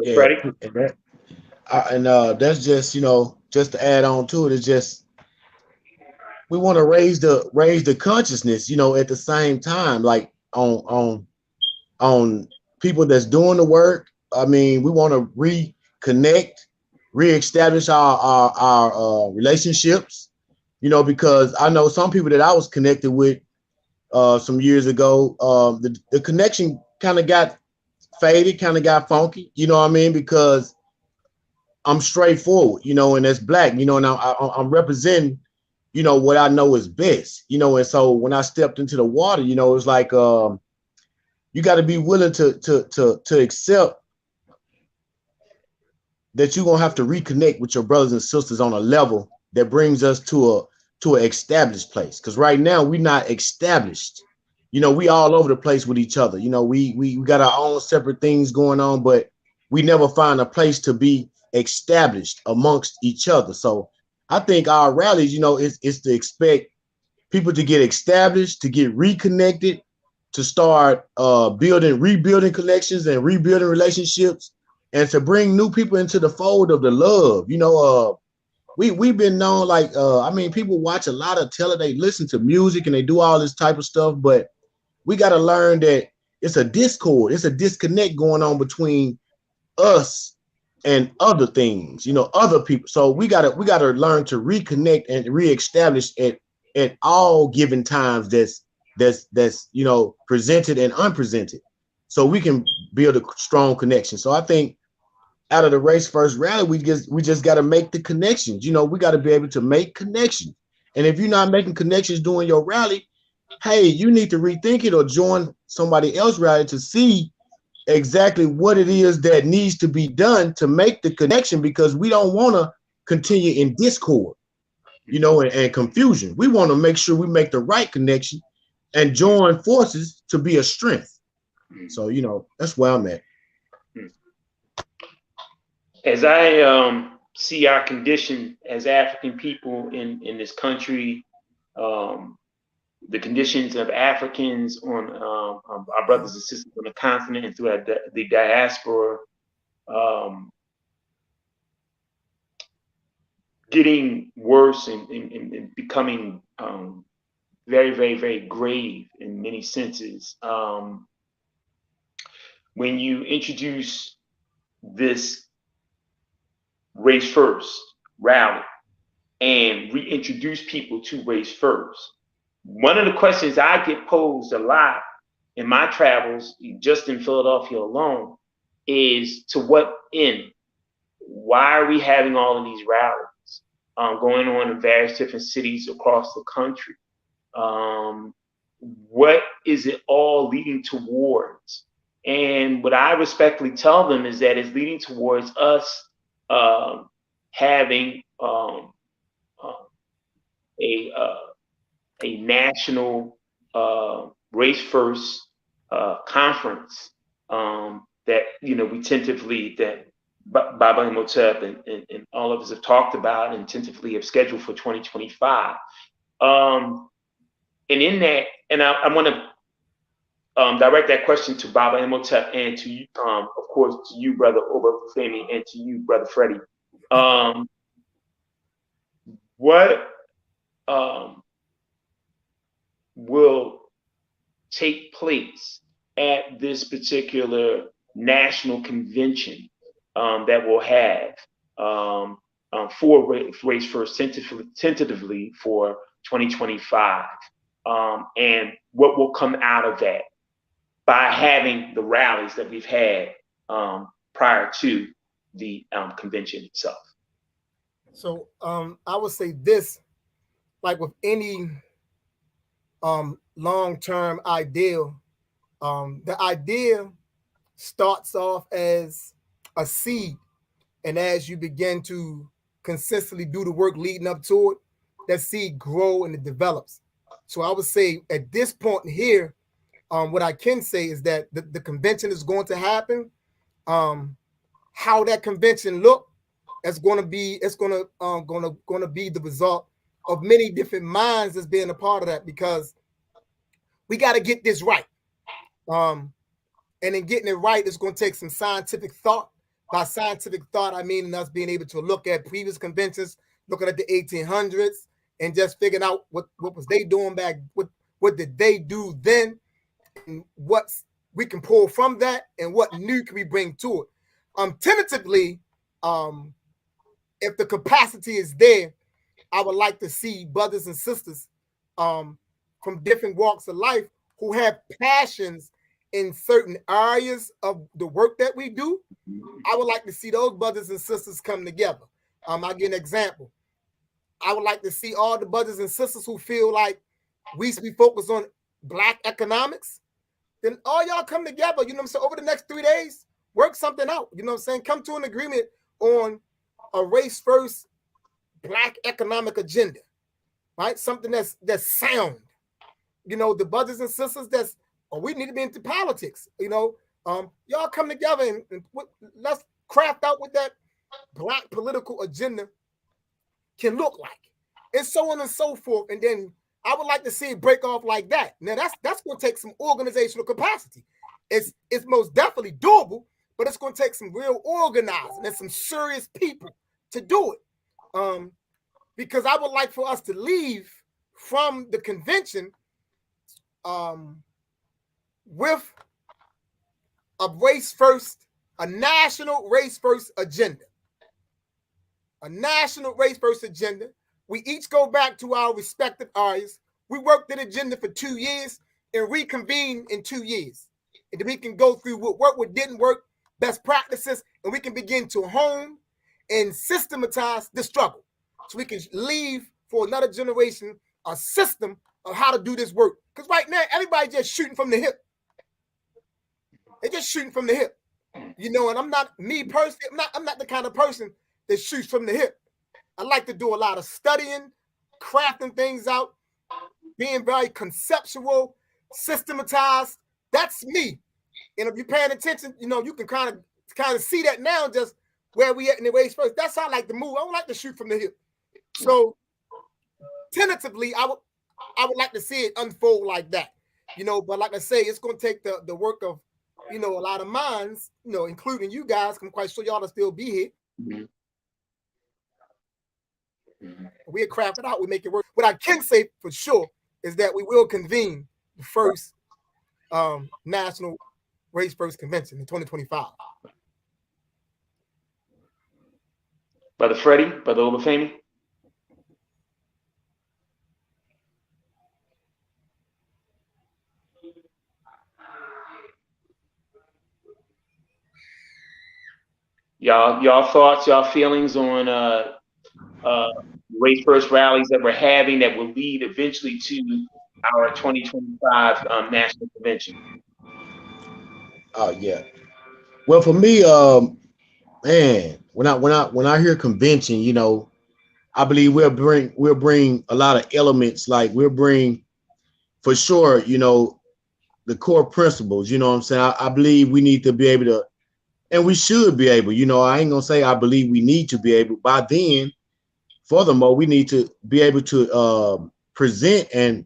Yeah, and that's just, you know, just to add on to it, is just we want to raise the consciousness, you know, at the same time, like on people that's doing the work. I mean, we want to reconnect, reestablish our relationships, you know, because I know some people that I was connected with some years ago. The connection kind of got faded, kind of got funky, you know what I mean? Because I'm straightforward, you know, and that's black, you know, and I'm representing, you know, what I know is best, you know, and so when I stepped into the water, you know, it's like you got to be willing to accept that you're gonna have to reconnect with your brothers and sisters on a level that brings us to an established place. Because right now we're not established. You know, we all over the place with each other. You know, we got our own separate things going on, but we never find a place to be established amongst each other. So I think our rallies, you know, is to expect people to get established, to get reconnected, to start rebuilding connections and rebuilding relationships, and to bring new people into the fold of the love. You know, we've been known, like, I mean, people watch a lot of they listen to music and they do all this type of stuff, but we got to learn that it's a discord, it's a disconnect going on between us and other things, you know, other people. So we gotta learn to reconnect and reestablish at all given times that's you know, presented and unpresented, so we can build a strong connection. So I think out of the Race First rally, we just got to make the connections. You know, we got to be able to make connections. And if you're not making connections during your rally, hey, you need to rethink it or join somebody else's rally to see exactly what it is that needs to be done to make the connection, because we don't want to continue in discord, you know, and confusion. We want to make sure we make the right connection and join forces to be a strength. So, you know, that's where I'm at. As I see our condition as African people in this country, the conditions of Africans on our brothers and sisters on the continent and throughout the diaspora, getting worse and becoming very, very, very grave in many senses. When you introduce this Race First rally and reintroduce people to Race First, one of the questions I get posed a lot in my travels, just in Philadelphia alone, is to what end? Why are we having all of these rallies going on in various different cities across the country? What is it all leading towards? And what I respectfully tell them is that it's leading towards us having a national Race First conference that, you know, we tentatively, that Baba Imhotep and all of us have talked about and tentatively have scheduled for 2025. And in that, and I want to direct that question to Baba Imhotep and to you, of course, to you, Brother Obafemi, and to you, Brother Freddie. What will take place at this particular national convention that we'll have for Race First tentatively for 2025, and what will come out of that by having the rallies that we've had prior to the convention itself? So I would say this, like with any long-term ideal, the idea starts off as a seed, and as you begin to consistently do the work leading up to it, that seed grow and it develops. So I would say at this point here, what I can say is that the convention is going to happen. How that convention look, it's going to be the result of many different minds as being a part of that, because we got to get this right. And in getting it right, it's going to take some scientific thought. By scientific thought, I mean us being able to look at previous conventions, looking at the 1800s, and just figuring out what was they doing back, what did they do then, and what we can pull from that, and what new can we bring to it. Tentatively, if the capacity is there, I would like to see brothers and sisters from different walks of life who have passions in certain areas of the work that we do. I would like to see those brothers and sisters come together. I'll give an example. I would like to see all the brothers and sisters who feel like we should be focused on Black economics. Then all y'all come together, you know what I'm saying, over the next 3 days, work something out. You know what I'm saying? Come to an agreement on a race first Black economic agenda, right? Something that's sound. You know, the brothers and sisters we need to be into politics. You know, y'all come together and let's craft out what that Black political agenda can look like, and so on and so forth. And then I would like to see it break off like that. Now that's going to take some organizational capacity. It's most definitely doable, but it's going to take some real organizing and some serious people to do it. Because I would like for us to leave from the convention with a national race first agenda. A national race first agenda. We each go back to our respective areas. We work that agenda for 2 years and reconvene in 2 years. And then we can go through what worked, what didn't work, best practices, and we can begin to hone and systematize the struggle. So we can leave for another generation a system of how to do this work. Because right now, everybody's just shooting from the hip. They're just shooting from the hip. You know, and I'm not the kind of person that shoots from the hip. I like to do a lot of studying, crafting things out, being very conceptual, systematized. That's me. And if you're paying attention, you know, you can kind of see that now, just where we at in the race first. That's how I like to move. I don't like to shoot from the hip. So tentatively, I would like to see it unfold like that. You know, but like I say, it's going to take the work of, you know, a lot of minds, you know, including you guys. I'm quite sure y'all will still be here. Mm-hmm. Mm-hmm. We'll craft it out. We make it work. What I can say for sure is that we will convene the first National Race First Convention in 2025. Brother Freddie, Brother Obafemi. Y'all thoughts, y'all feelings on race first rallies that we're having that will lead eventually to our 2025 national convention? Oh yeah. Well, for me, man, when I hear convention, you know, I believe we'll bring a lot of elements. Like we'll bring, for sure, you know, the core principles. You know what I'm saying? I believe we need to be able to And we should be able, you know, I ain't gonna say I believe we need to be able. By then, furthermore, we need to be able to present and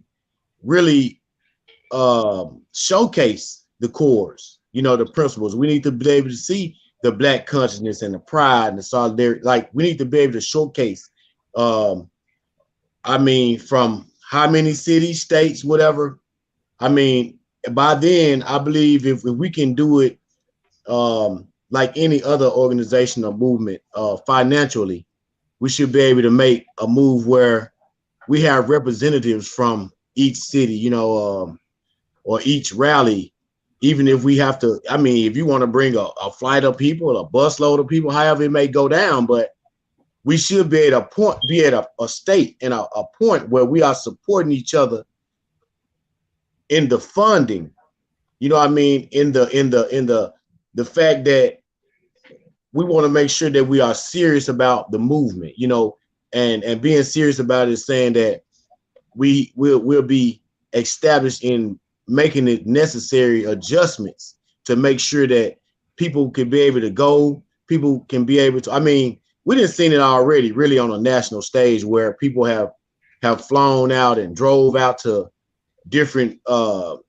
really showcase the cores, you know, the principles. We need to be able to see the Black consciousness and the pride and the solidarity. Like, we need to be able to showcase, I mean, from how many cities, states, whatever. I mean, by then, I believe if we can do it like any other organization or movement financially, we should be able to make a move where we have representatives from each city, you know, or each rally, even if we have to. I mean, if you want to bring a flight of people, a busload of people, however it may go down, but we should be at a point, be at a state and a point where we are supporting each other in the funding. You know what I mean? In the fact that we want to make sure that we are serious about the movement, you know, and being serious about it is saying that we'll be established in making it necessary adjustments to make sure that people can be able to go, people can be able to. I mean, we didn't seen it already, really, on a national stage where people have flown out and drove out to different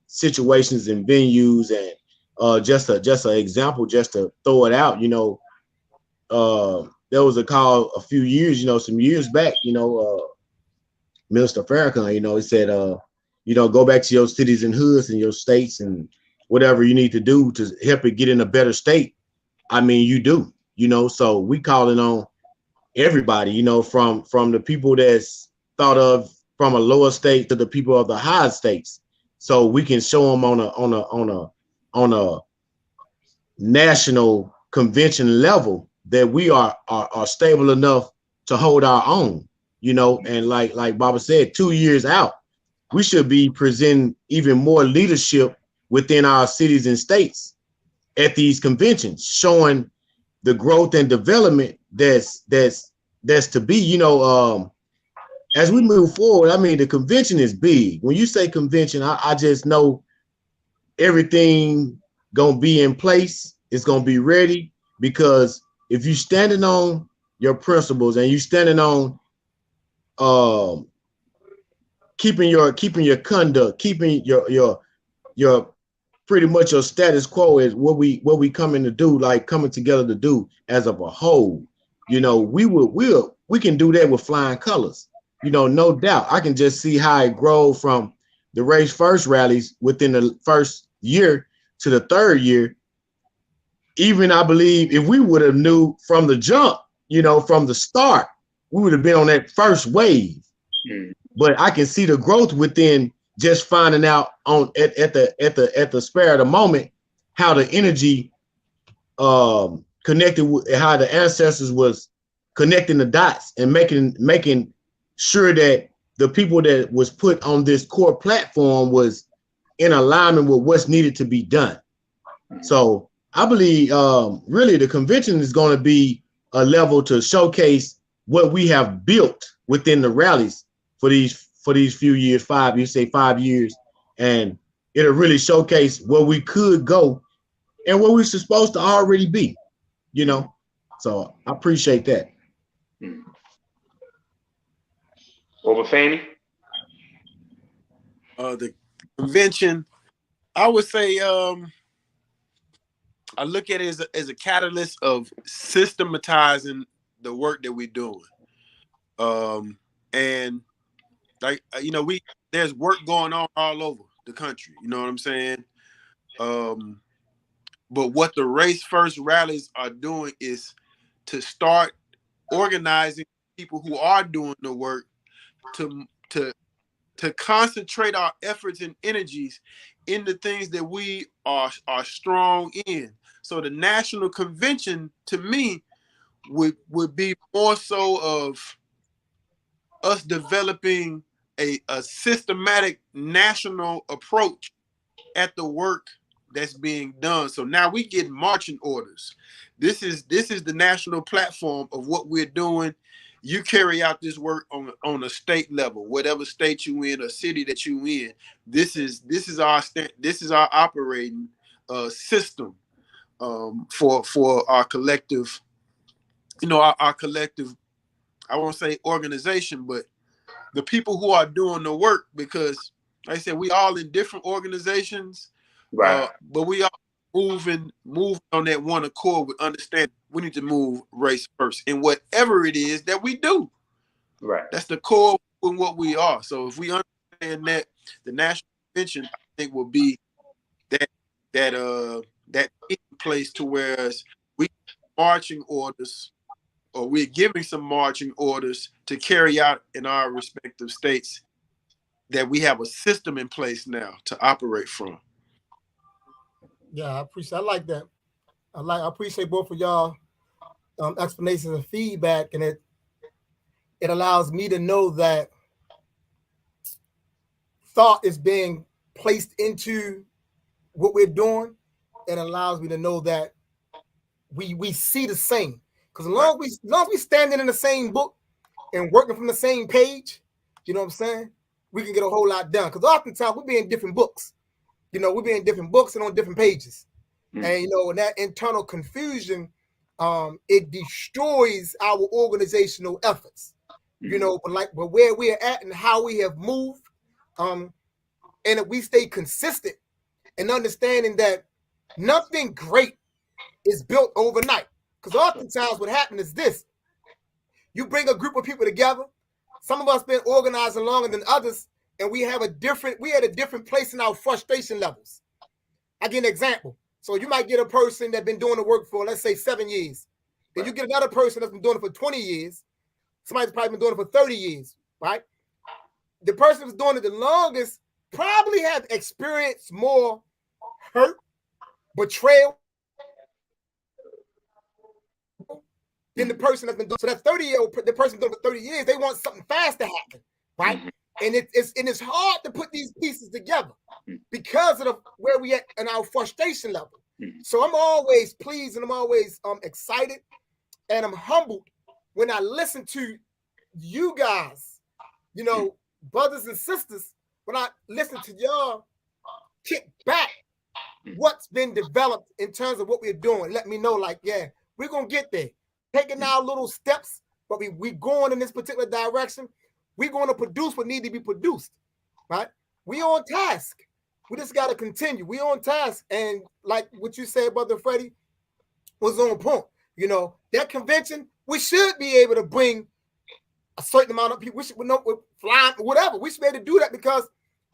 situations and venues, and just an example, just to throw it out, you know. There was a call a few years, you know, some years back, you know, Minister Farrakhan, you know, he said, you know, go back to your cities and hoods and your states and whatever you need to do to help it get in a better state. I mean, you do, you know, so we calling on everybody, you know, from the people that's thought of from a lower state to the people of the high states, so we can show them on a national convention level that we are stable enough to hold our own, you know. And like Baba said, 2 years out, we should be presenting even more leadership within our cities and states at these conventions, showing the growth and development that's to be, you know. As we move forward, I mean, the convention is big. When you say convention, I just know everything gonna be in place. It's gonna be ready, because if you standing on your principles and you standing on keeping your conduct, keeping your pretty much your status quo is what we coming to do, like coming together to do as of a whole. You know, we can do that with flying colors. You know, no doubt. I can just see how it grow from the race first rallies within the first year to the third year. Even I believe if we would have knew from the jump, you know, from the start, we would have been on that first wave. But I can see the growth within just finding out on at the spare of the moment how the energy connected with, how the ancestors was connecting the dots and making sure that the people that was put on this core platform was in alignment with what's needed to be done. So I believe really the convention is going to be a level to showcase what we have built within the rallies for these few years, 5 years, and it'll really showcase where we could go and where we're supposed to already be, you know. So I appreciate that. Over Fanny? The convention, I would say, I look at it as a catalyst of systematizing the work that we're doing. And like, you know, there's work going on all over the country, you know what I'm saying? But what the Race First rallies are doing is to start organizing people who are doing the work to concentrate our efforts and energies in the things that we are strong in. So the national convention, to me, would be more so of us developing a systematic national approach at the work that's being done. So now we get marching orders. This is the national platform of what we're doing. You carry out this work on a state level, whatever state you in or city that you in. This is our operating system. for our collective, our collective, I won't say organization, but the people who are doing the work, because like I said, we all in different organizations, Right. but we all moving on that one accord with understanding we need to move race first in whatever it is that we do. Right. That's the core of what we are. So if we understand that, the national convention, I think, will be that place to where we marching orders, or we're giving some marching orders to carry out in our respective states, that we have a system in place now to operate from. Yeah, I like that. I appreciate both of y'all explanations and feedback, and it allows me to know that thought is being placed into what we're doing. It allows me to know that we see the same. Because as long as we standing in the same book and working from the same page, you know what I'm saying, we can get a whole lot done. Because oftentimes we'll be in different books. We'll be in different books and on different pages. And and that internal confusion, it destroys our organizational efforts. But where we are at and how we have moved, and if we stay consistent and understanding that nothing great is built overnight. Because oftentimes what happens is this: you bring a group of people together. Some of us been organizing longer than others, and we had a different place in our frustration levels. I give an example. So you might get a person that's been doing the work for, let's say, 7 years. Then you get another person that's been doing it for 20 years. Somebody's probably been doing it for 30 years, right? The person who's doing it the longest probably have experienced more hurt, betrayal than the person that's been doing. So that 30-year-old, the person doing it for 30 years, they want something fast to happen, right? And it's hard to put these pieces together because of where we at in our frustration level. So I'm always pleased and I'm always excited and I'm humbled when I listen to you guys, brothers and sisters, when I listen to y'all kick back what's been developed in terms of what we're doing. Let me know, like, yeah, we're going to get there. Taking our little steps, but we going in this particular direction. We're going to produce what needs to be produced, right? We on task. We just got to continue. We on task. And like what you said, Brother Freddie, was on point. That convention, we should be able to bring a certain amount of people. We should know flying, whatever. We should be able to do that because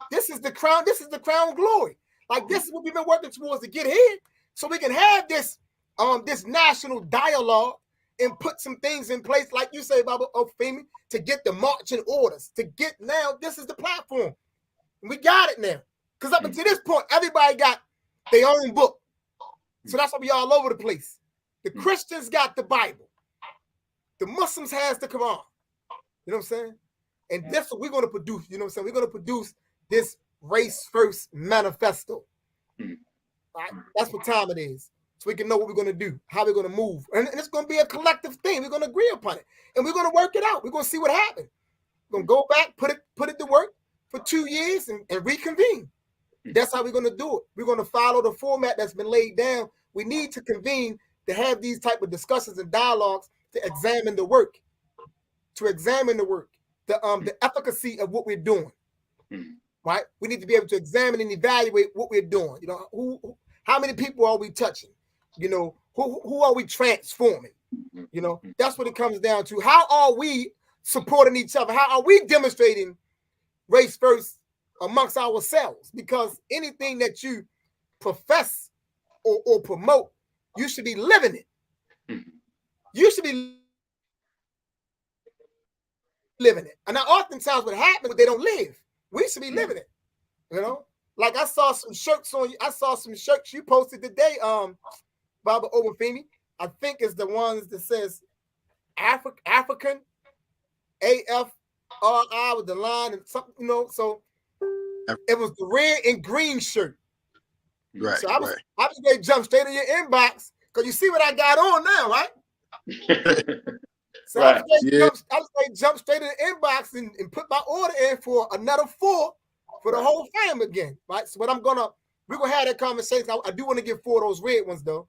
this is the crown. This is the crown glory. Like, this is what we've been working towards to get here. So we can have this national dialogue and put some things in place, like you say, Baba Femi, to get the marching orders. Now, this is the platform. We got it now. Because up until this point, everybody got their own book. So that's why we all over the place. The Christians got the Bible. The Muslims has the Quran. You know what I'm saying? And that's what we're going to produce. You know what I'm saying? We're going to produce this race first manifesto. Right? That's what time it is. So we can know what we're going to do, how we're going to move. And it's going to be a collective thing. We're going to agree upon it. And we're going to work it out. We're going to see what happens. We're going to go back, put it to work for 2 years and reconvene. That's how we're going to do it. We're going to follow the format that's been laid down. We need to convene to have these type of discussions and dialogues to examine the work, the efficacy of what we're doing, right? We need to be able to examine and evaluate what we're doing. How many people are we touching? Who are we transforming? That's what it comes down to. How are we supporting each other? How are we demonstrating race first amongst ourselves? Because anything that you profess or promote, you should be living it. You should be living it. And now oftentimes what happens, they don't live. We should be living it. Like I saw some shirts you posted today, Baba Obafemi. I think it's the ones that says African, AFRI with the line and something, so it was the red and green shirt. Right. So I was ready to jump straight in your inbox because you see what I got on now, right? So right. I was ready to jump straight in the inbox and put my order in for another 4 for the whole fam again, right? So we're gonna have that conversation. I do want to get 4 of those red ones though.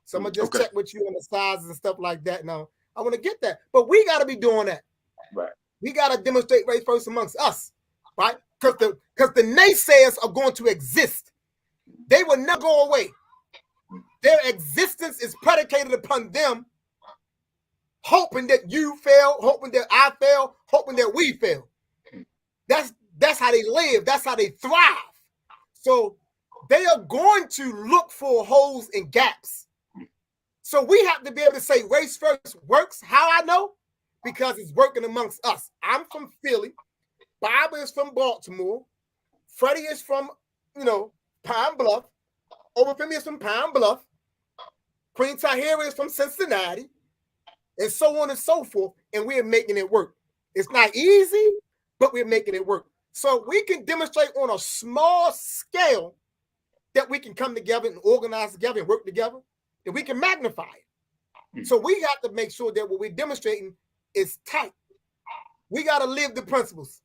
So I'm gonna just Okay. check with you on the sizes and stuff like that. Now I want to get that, but we got to be doing that. Right. We got to demonstrate race first amongst us, right? Because the naysayers are going to exist. They will not go away. Their existence is predicated upon them hoping that you fail, hoping that I fail, hoping that we fail. That's how they live. That's how they thrive. So they are going to look for holes and gaps. So we have to be able to say race first works. How I know? Because it's working amongst us. I'm from Philly. Bob is from Baltimore. Freddie is from, Pine Bluff. Overfemi is from Pine Bluff. Queen Tahira is from Cincinnati. And so on and so forth. And we're making it work. It's not easy, but we're making it work. So we can demonstrate on a small scale that we can come together and organize together and work together, and we can magnify it. So we have to make sure that what we're demonstrating is tight. We got to live the principles.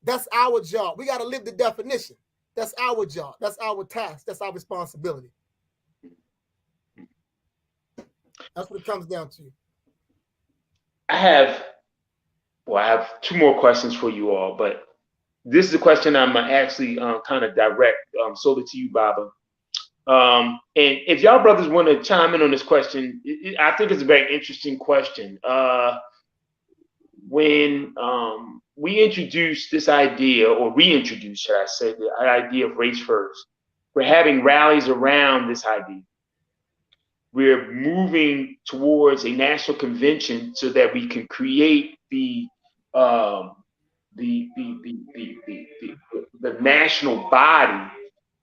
That's our job. We got to live the definition. That's our job. That's our task. That's our responsibility. That's what it comes down to. I have 2 more questions for you all, but this is a question I'm actually kind of direct solely to you, Baba. And if y'all brothers want to chime in on this question, I think it's a very interesting question. When we introduced this idea, or reintroduced, should I say, the idea of race first, we're having rallies around this idea. We're moving towards a national convention so that we can create the national body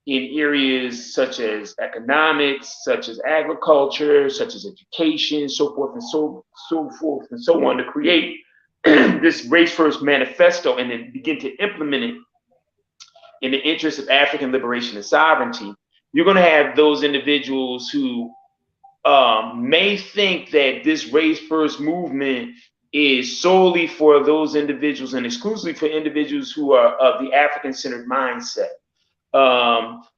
in areas such as economics, such as agriculture, such as education, so forth and so on, to create this race first manifesto and then begin to implement it in the interest of African liberation and sovereignty. You're going to have those individuals who may think that this race first movement is solely for those individuals and exclusively for individuals who are of the African-centered mindset.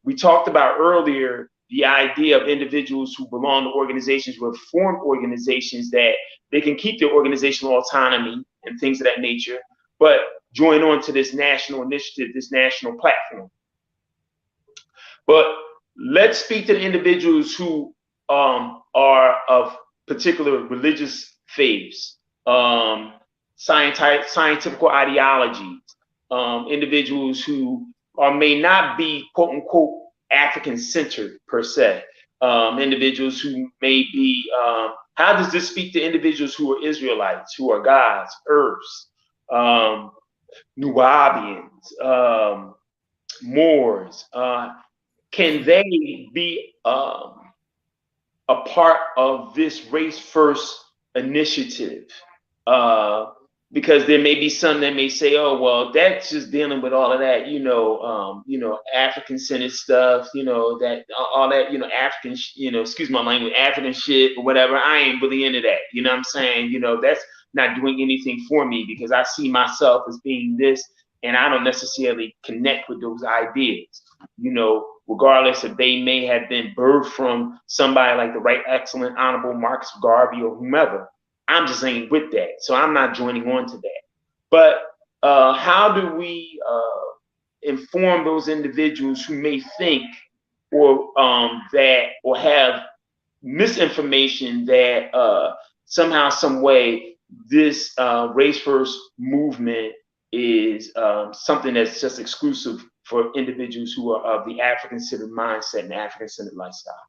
We talked about earlier the idea of individuals who belong to organizations, who have formed organizations, that they can keep their organizational autonomy and things of that nature, but join on to this national initiative, this national platform. But let's speak to the individuals who are of particular religious faiths, scientific ideologies, individuals who may not be quote unquote African centered per se, individuals who may be, how does this speak to individuals who are Israelites, who are gods, Earths, Nubians, Moors? Can they be a part of this race first initiative? Because there may be some that may say, oh, well, that's just dealing with all of that, African centered stuff, that all that, African, excuse my language, African shit or whatever. I ain't really into that. You know what I'm saying? That's not doing anything for me because I see myself as being this, and I don't necessarily connect with those ideas, regardless if they may have been birthed from somebody like the Right Excellent Honorable Marcus Garvey or whomever. I'm just ain't with that, so I'm not joining on to that. But how do we inform those individuals who may think or have misinformation that somehow, some way, this race first movement is something that's just exclusive for individuals who are of the African-centered mindset and African-centered lifestyle?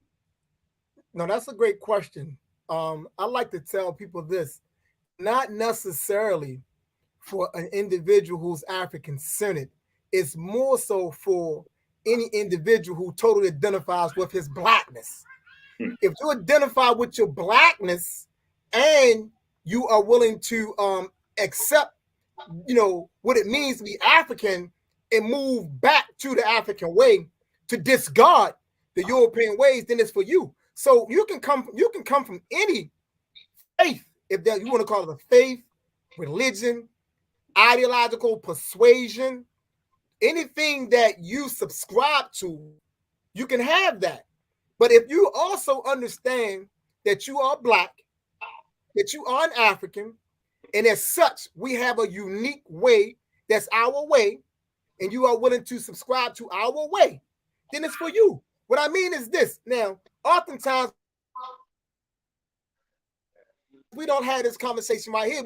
No, that's a great question. I like to tell people this, not necessarily for an individual who's African-centered. It's more so for any individual who totally identifies with his blackness. If you identify with your blackness and you are willing to accept, what it means to be African and move back to the African way, to discard the European ways, then it's for you. So you can come from any faith, if that you want to call it a faith, religion, ideological persuasion, anything that you subscribe to, you can have that. But if you also understand that you are black, that you are an African, and as such, we have a unique way that's our way, and you are willing to subscribe to our way, then it's for you. What I mean is this. Now, oftentimes, we don't have this conversation right here.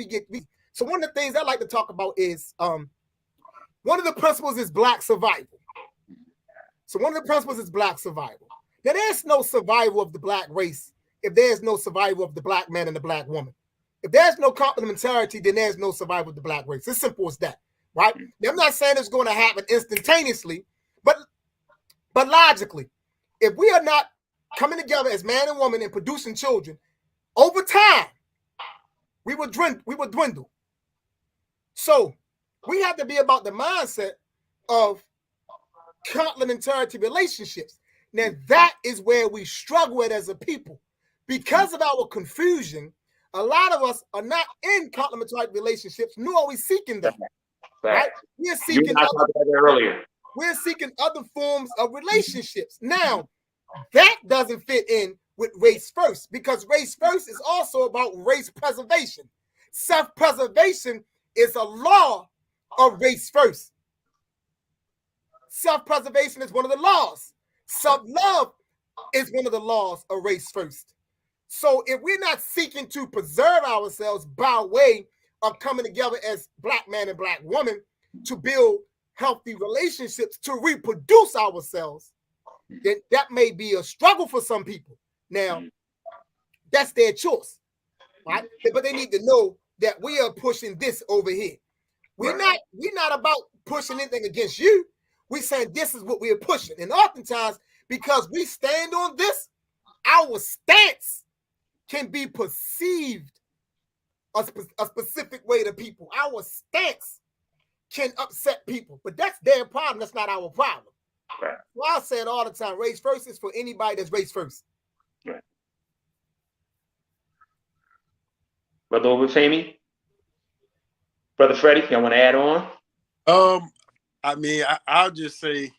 So one of the things I like to talk about is one of the principles is black survival. So one of the principles is black survival. Now, there's no survival of the black race if there's no survival of the black man and the black woman. If there's no complementarity, then there's no survival of the black race. It's simple as that, right? Now, I'm not saying it's going to happen instantaneously, but logically, if we are not coming together as man and woman and producing children, over time, we will dwindle. So we have to be about the mindset of complementarity relationships. Now, that is where we struggle at as a people. Because of our confusion, a lot of us are not in complementary relationships, nor are we seeking them. Right? We're seeking other forms of relationships. Now, that doesn't fit in with race first, because race first is also about race preservation. Self-preservation is a law of race first. Self-preservation is one of the laws. Self-love is one of the laws of race first. So if we're not seeking to preserve ourselves by way of coming together as black man and black woman to build healthy relationships to reproduce ourselves, then that may be a struggle for some people. Now, that's their choice, right? But they need to know that we are pushing this over here. We're not about pushing anything against you. We're saying this is what we are pushing. And oftentimes, because we stand on this, our stance can be perceived a specific way to people. Our stance can upset people, but that's their problem. That's not our problem. Right. Well, I say it all the time. Race first is for anybody that's race first. Right. Brother Obafemi? Brother Freddie, you want to add on? I mean, I'll just say,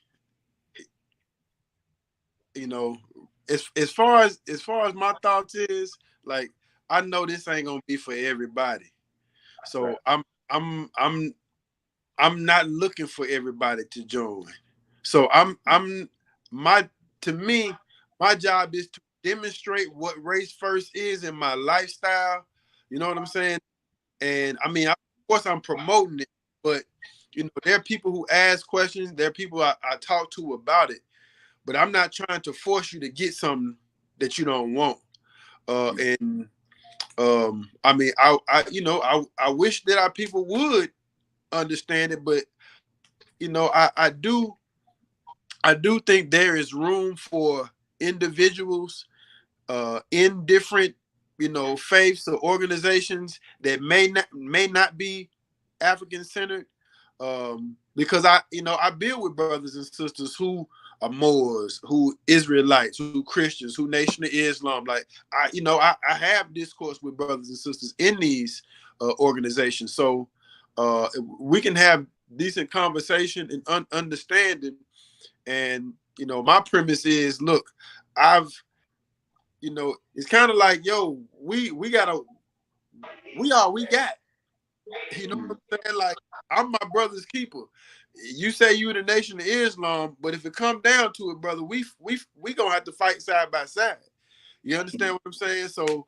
you know, as far as my thoughts is, like, I know this ain't gonna be for everybody. So I'm not looking for everybody to join. So my job is to demonstrate what race first is in my lifestyle. You know what I'm saying? And I mean, of course I'm promoting it, but you know, there are people who ask questions, there are people I talk to about it, but I'm not trying to force you to get something that you don't want. I mean, I wish that our people would understand it, but you know, I do think there is room for individuals in different, you know, faiths or organizations that may not be African centered, because I build with brothers and sisters who are Moors, who Israelites, who Christians, who Nation of Islam. Like I have discourse with brothers and sisters in these organizations, so we can have decent conversation and understanding. And you know, my premise is, look, it's kind of like, yo, we all we got. You know what I'm saying? Like, I'm my brother's keeper. You say you in the Nation of Islam, but if it come down to it, brother, we gonna have to fight side by side. You understand what I'm saying? So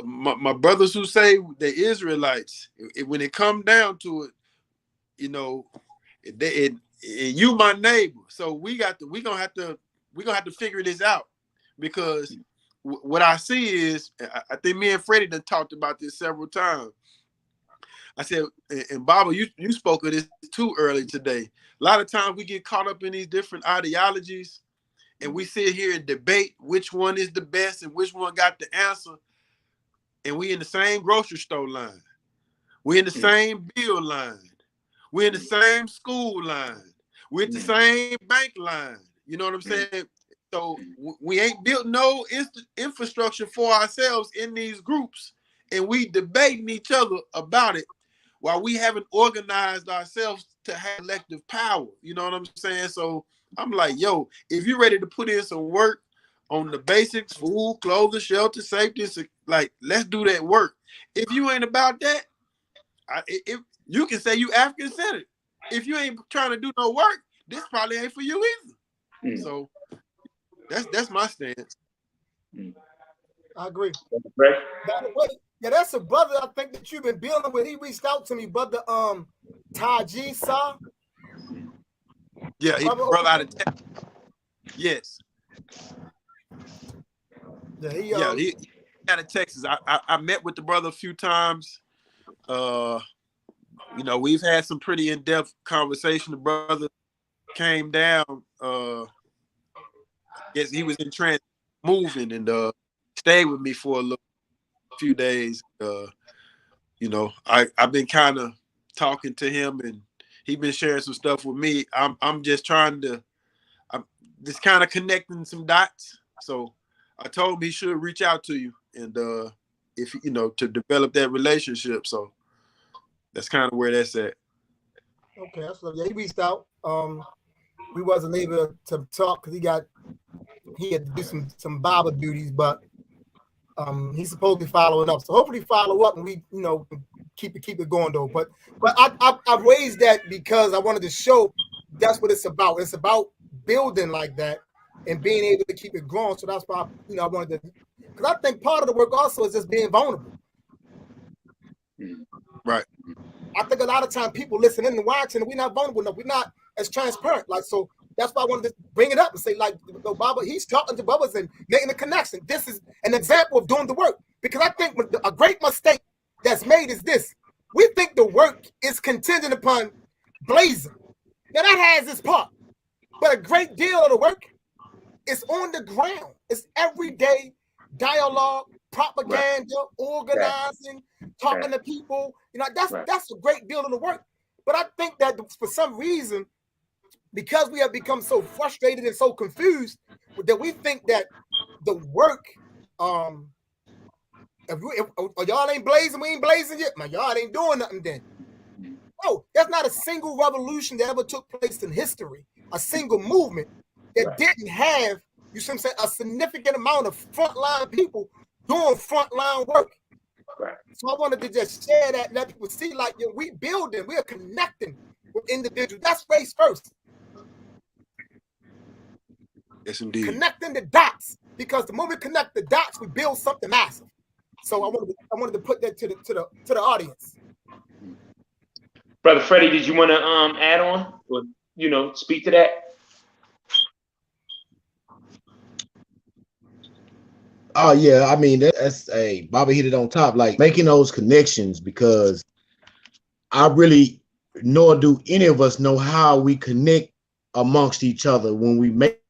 my brothers who say they're Israelites, when it come down to it, you know, you my neighbor. So we gonna have to figure this out, because what I see is, I think me and Freddie done talked about this several times. I said, and Baba, you spoke of this too early today. A lot of times we get caught up in these different ideologies, and we sit here and debate which one is the best and which one got the answer. And we in the same grocery store line. We in the same bill line. We're in the same school line. We're at the same bank line. You know what I'm saying? So we ain't built no infrastructure for ourselves in these groups, and we debating each other about it while we haven't organized ourselves to have elective power. You know what I'm saying? So I'm like, yo, if you're ready to put in some work, on the basics: food, clothing, shelter, safety. Like, let's do that work. If you ain't about that, if you can say you African centered. If you ain't trying to do no work, this probably ain't for you either. So that's my stance. I agree. Right. By the way, yeah, that's a brother I think that you've been dealing with. He reached out to me, brother Taji Sa. Yeah, brother out of Texas. Yes. Yeah, he out of Texas. I met with the brother a few times. You know, we've had some pretty in-depth conversation. The brother came down. Yes, he was in transit moving and stayed with me for a few days. You know, I've been kind of talking to him, and he's been sharing some stuff with me. I'm just trying to, I'm just kind of connecting some dots. So I told him he should reach out to you, and if you know, to develop that relationship. So that's kind of where that's at. Okay, so yeah, he reached out. We wasn't able to talk because he had to do some Bible duties, but he's supposed to be following up. So hopefully follow up and we, you know, keep it going though. But I raised that because I wanted to show that's what it's about. It's about building like that and being able to keep it growing. So that's why, you know, I wanted to, because I think part of the work also is just being vulnerable. Right. I think a lot of time people listening and watching, we're not vulnerable enough. We're not as transparent. Like, so that's why I wanted to bring it up and say, like, Baba, he's talking to brothers and making a connection. This is an example of doing the work. Because I think a great mistake that's made is this. We think the work is contingent upon blazing. Now, that has its part. But a great deal of the work is on the ground. It's everyday dialogue, propaganda, organizing, talking to people. You know, that's a great deal of the work. But I think that for some reason, because we have become so frustrated and so confused, that we think that the work, if y'all ain't blazing, we ain't blazing yet, man, y'all ain't doing nothing then. No, there's not a single revolution that ever took place in history, a single movement that didn't have, you see what I'm saying, a significant amount of frontline people doing frontline work. Right. So I wanted to just share that and let people see, like, you know, we building, we are connecting with individuals. That's race first. Yes, indeed. Connecting the dots, because the moment we connect the dots, we build something massive. So I wanted to put that to the audience. Brother Freddie, did you want to add on or, you know, speak to that? Oh yeah, I mean that's Bobby hit it on top, like making those connections, because I really, nor do any of us know how we connect amongst each other when we make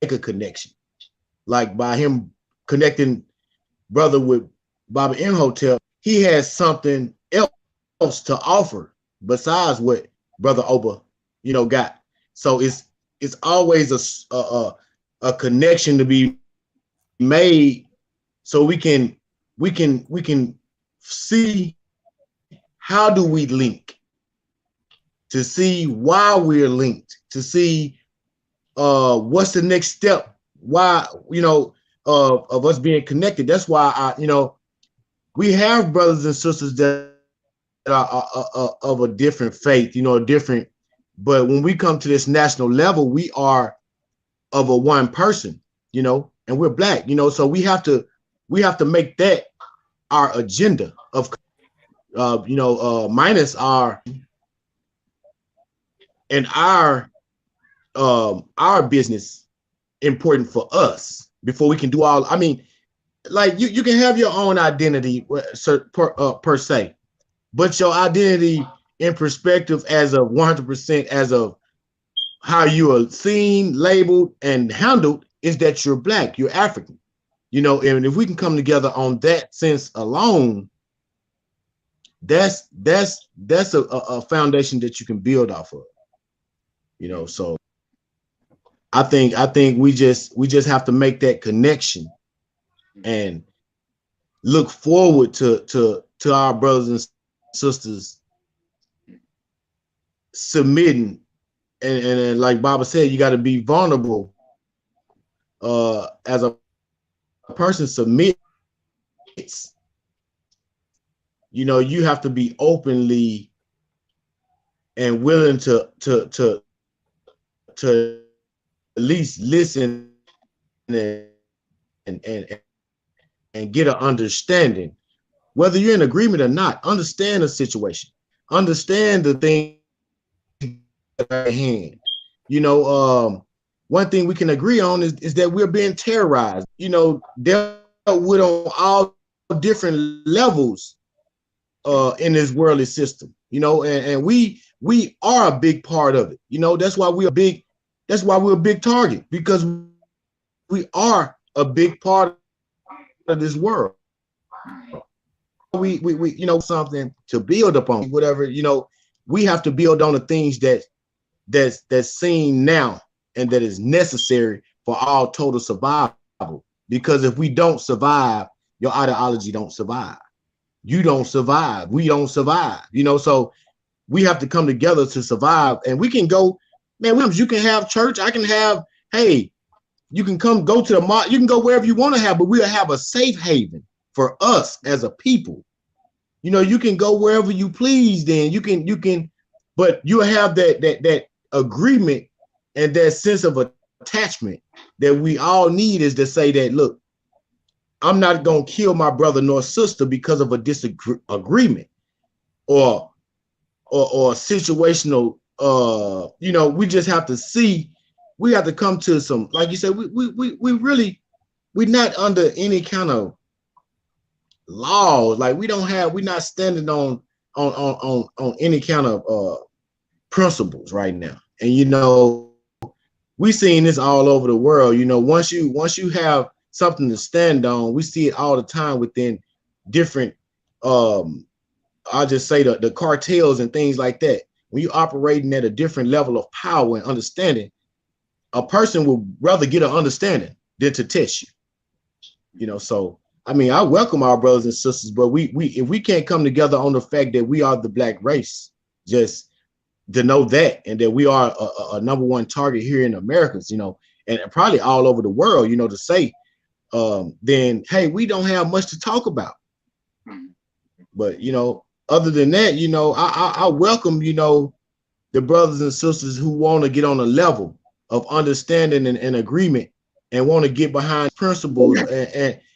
a connection. Like by him connecting brother with Bobby Imhotep, he has something else to offer besides what brother Oba, you know, got. So it's always a connection to be made, so we can see how do we link, to see why we're linked, to see what's the next step, why, you know, of us being connected. That's why we have brothers and sisters that are of a different faith, you know, different, but when we come to this national level, we are of a one person, you know, and we're black, you know, so we have to make that our agenda of, minus our and our business important for us before we can do all. I mean, like you can have your own identity per se, but your identity in perspective as of 100% as of how you are seen, labeled, and handled is that you're black, you're African, you know. And if we can come together on that sense alone, that's a foundation that you can build off of, you know. So I think we just have to make that connection and look forward to our brothers and sisters submitting, and like Baba said, you got to be vulnerable as a person submits, you know, you have to be openly and willing to at least listen and get an understanding, whether you're in agreement or not. Understand the situation, understand the thing at hand. You know, one thing we can agree on is that we're being terrorized. You know, dealt with on all different levels in this worldly system. You know, and we are a big part of it. You know, that's why we're a big target, because we are a big part of this world. We you know, something to build upon, whatever, you know, we have to build on the things that's seen now and that is necessary for our total survival. Because if we don't survive, your ideology don't survive. You don't survive. We don't survive. You know, so we have to come together to survive. And we can go, man, Williams, you can have church. I can have, hey, you can come go to the mall. You can go wherever you want to have, but we'll have a safe haven for us as a people. You know, you can go wherever you please. Then you can, but you have that agreement and that sense of attachment that we all need, is to say that, look, I'm not gonna kill my brother nor sister because of a disagreement or situational. You know, we just have to see. We have to come to some, like you said, we really, we're not under any kind of laws. Like we're not standing on any kind of principles right now. And you know, we seeing this all over the world. You know, once you have something to stand on, we see it all the time within different I'll just say the cartels and things like that. When you're operating at a different level of power and understanding, a person will rather get an understanding than to test you. You know, so I mean, I welcome our brothers and sisters, but we if we can't come together on the fact that we are the black race, just to know that, and that we are a number one target here in Americas, you know, and probably all over the world, you know, to say, then hey, we don't have much to talk about. But you know, other than that, you know, I welcome, you know, the brothers and sisters who want to get on a level of understanding and agreement, and want to get behind principles,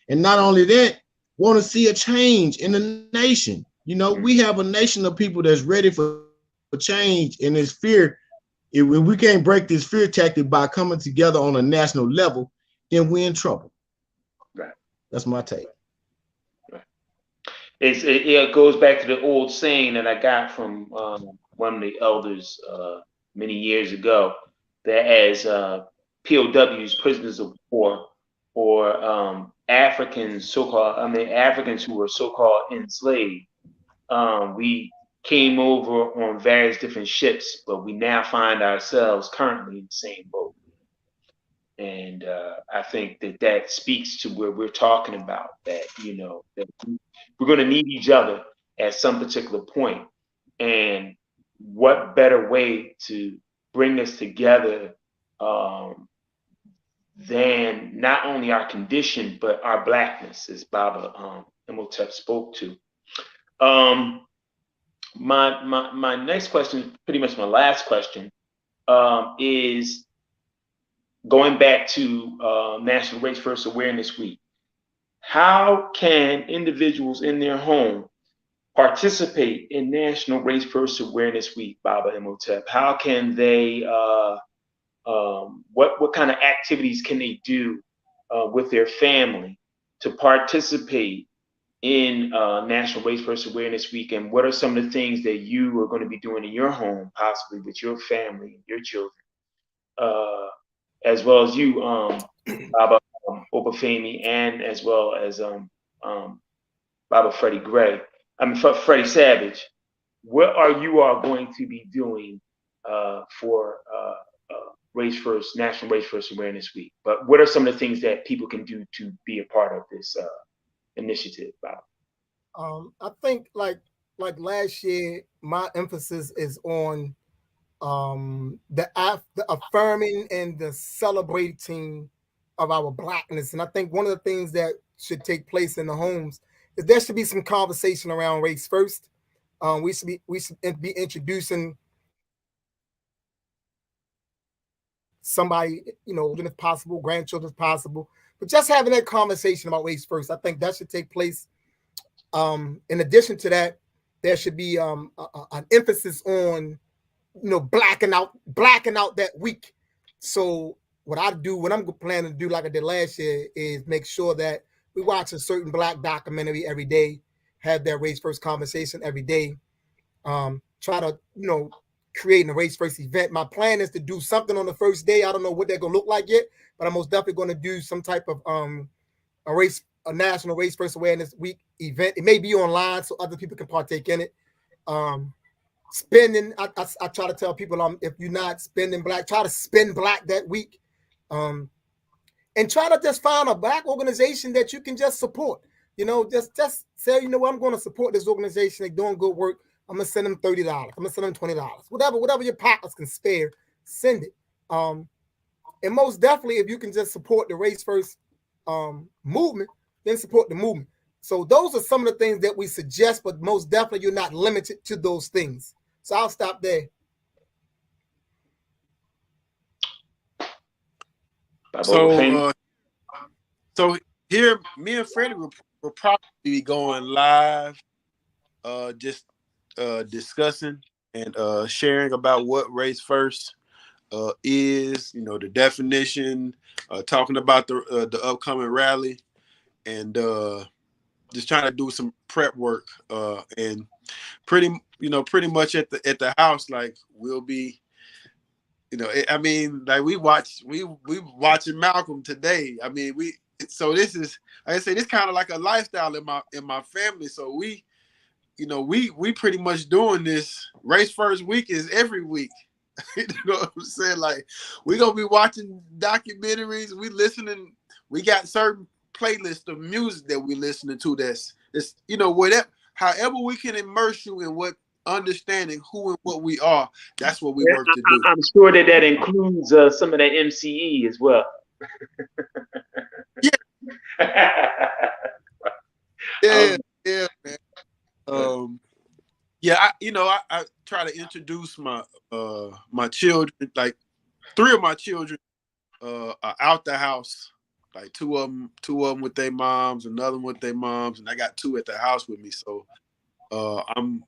and not only that, want to see a change in the nation. You know, we have a nation of people that's ready for change, and this fear. If we can't break this fear tactic by coming together on a national level, then we're in trouble. Right. That's my take. It goes back to the old saying that I got from one of the elders many years ago, that as POWs, prisoners of war, or Africans, Africans who were so-called enslaved, we came over on various different ships, but we now find ourselves currently in the same boat. And I think that speaks to where we're talking about, that, you know, that we're going to need each other at some particular point. And what better way to bring us together than not only our condition, but our blackness, as Baba Imhotep spoke to. My next question, pretty much my last question, is going back to National Race First Awareness Week. How can individuals in their home participate in National Race First Awareness Week, Baba Imhotep? How can they, what kind of activities can they do with their family to participate in National Race First Awareness Week? And what are some of the things that you are going to be doing in your home, possibly with your family and your children, as well as you, Baba Obafemi, and as well as Baba Freddie Gray, Freddie Savage? What are you all going to be doing for Race First, National Race First Awareness Week? But what are some of the things that people can do to be a part of this initiative, Baba? I think like last year, my emphasis is on the affirming and the celebrating of our blackness. And I think one of the things that should take place in the homes is there should be some conversation around race first. We should be introducing somebody, children if possible, grandchildren if possible, but just having that conversation about race first. I think that should take place. In addition to that, there should be an emphasis on blacking out that week. So what I'm planning to do, like I did last year, is make sure that we watch a certain black documentary every day, have that race first conversation every day. Try to creating a race first event. My plan is to do something on the first day. I don't know what they're gonna look like yet, but I'm most definitely going to do some type of a national race first awareness week event. It may be online so other people can partake in it. Spending, I try to tell people, if you're not spending black, try to spend black that week, and try to just find a black organization that you can just support. Just say, I'm going to support this organization. They're doing good work. I'm gonna send them $30. I'm gonna send them $20. Whatever your pockets can spare, send it. And most definitely, if you can just support the race first movement, then support the movement. So those are some of the things that we suggest, but most definitely you're not limited to those things. So I'll stop there. So here, me and Freddie will probably be going live, just discussing and sharing about what race first is, the definition, talking about the upcoming rally, and just trying to do some prep work, and pretty much at the house, like we'll be, like we watching Malcolm today. So this is, like I say, this kind of like a lifestyle in my family. So we pretty much doing this. Race first week is every week. You know what I'm saying? Like, we gonna be watching documentaries. We got certain playlists of music that we listening to. That's whatever. However, we can immerse you in what understanding who and what we are. That's what we work to do. I'm sure that includes some of that MCE as well. Yeah, man. I try to introduce my children. Like 3 of my children are out the house. Like two of them with their moms, another one with their moms, and I got 2 at the house with me. So I'm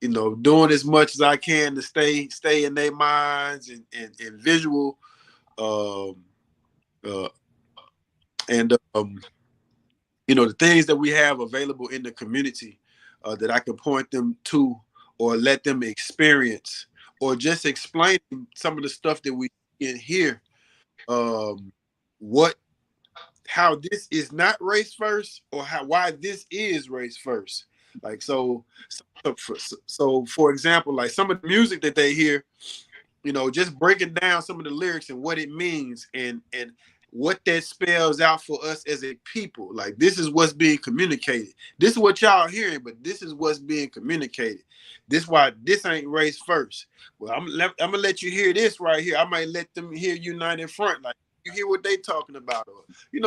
doing as much as I can to stay in their minds and visual, and the things that we have available in the community, that I can point them to or let them experience, or just explain some of the stuff that we can hear, how this is not race first, or why this is race first. Like, so for example, like some of the music that they hear, just breaking down some of the lyrics and what it means, and what that spells out for us as a people. Like, this is what's being communicated. This is what y'all are hearing, but this is what's being communicated. This why this ain't race first. Well, I'm gonna let you hear this right here. I might let them hear United Front. Like, you hear what they talking about, or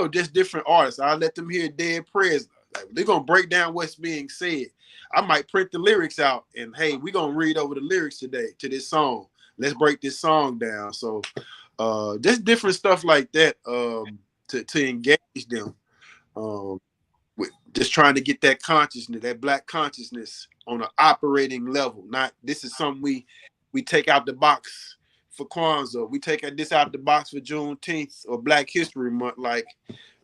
just different artists. I'll let them hear Dead Prez. Like, they're gonna break down what's being said. I might print the lyrics out, and hey, we're gonna read over the lyrics today to this song. Let's break this song down. So just different stuff like that, to engage them, with just trying to get that consciousness, that black consciousness, on an operating level. Not, this is something we take out the box for Kwanzaa, we take this out the box for Juneteenth or Black History Month. Like,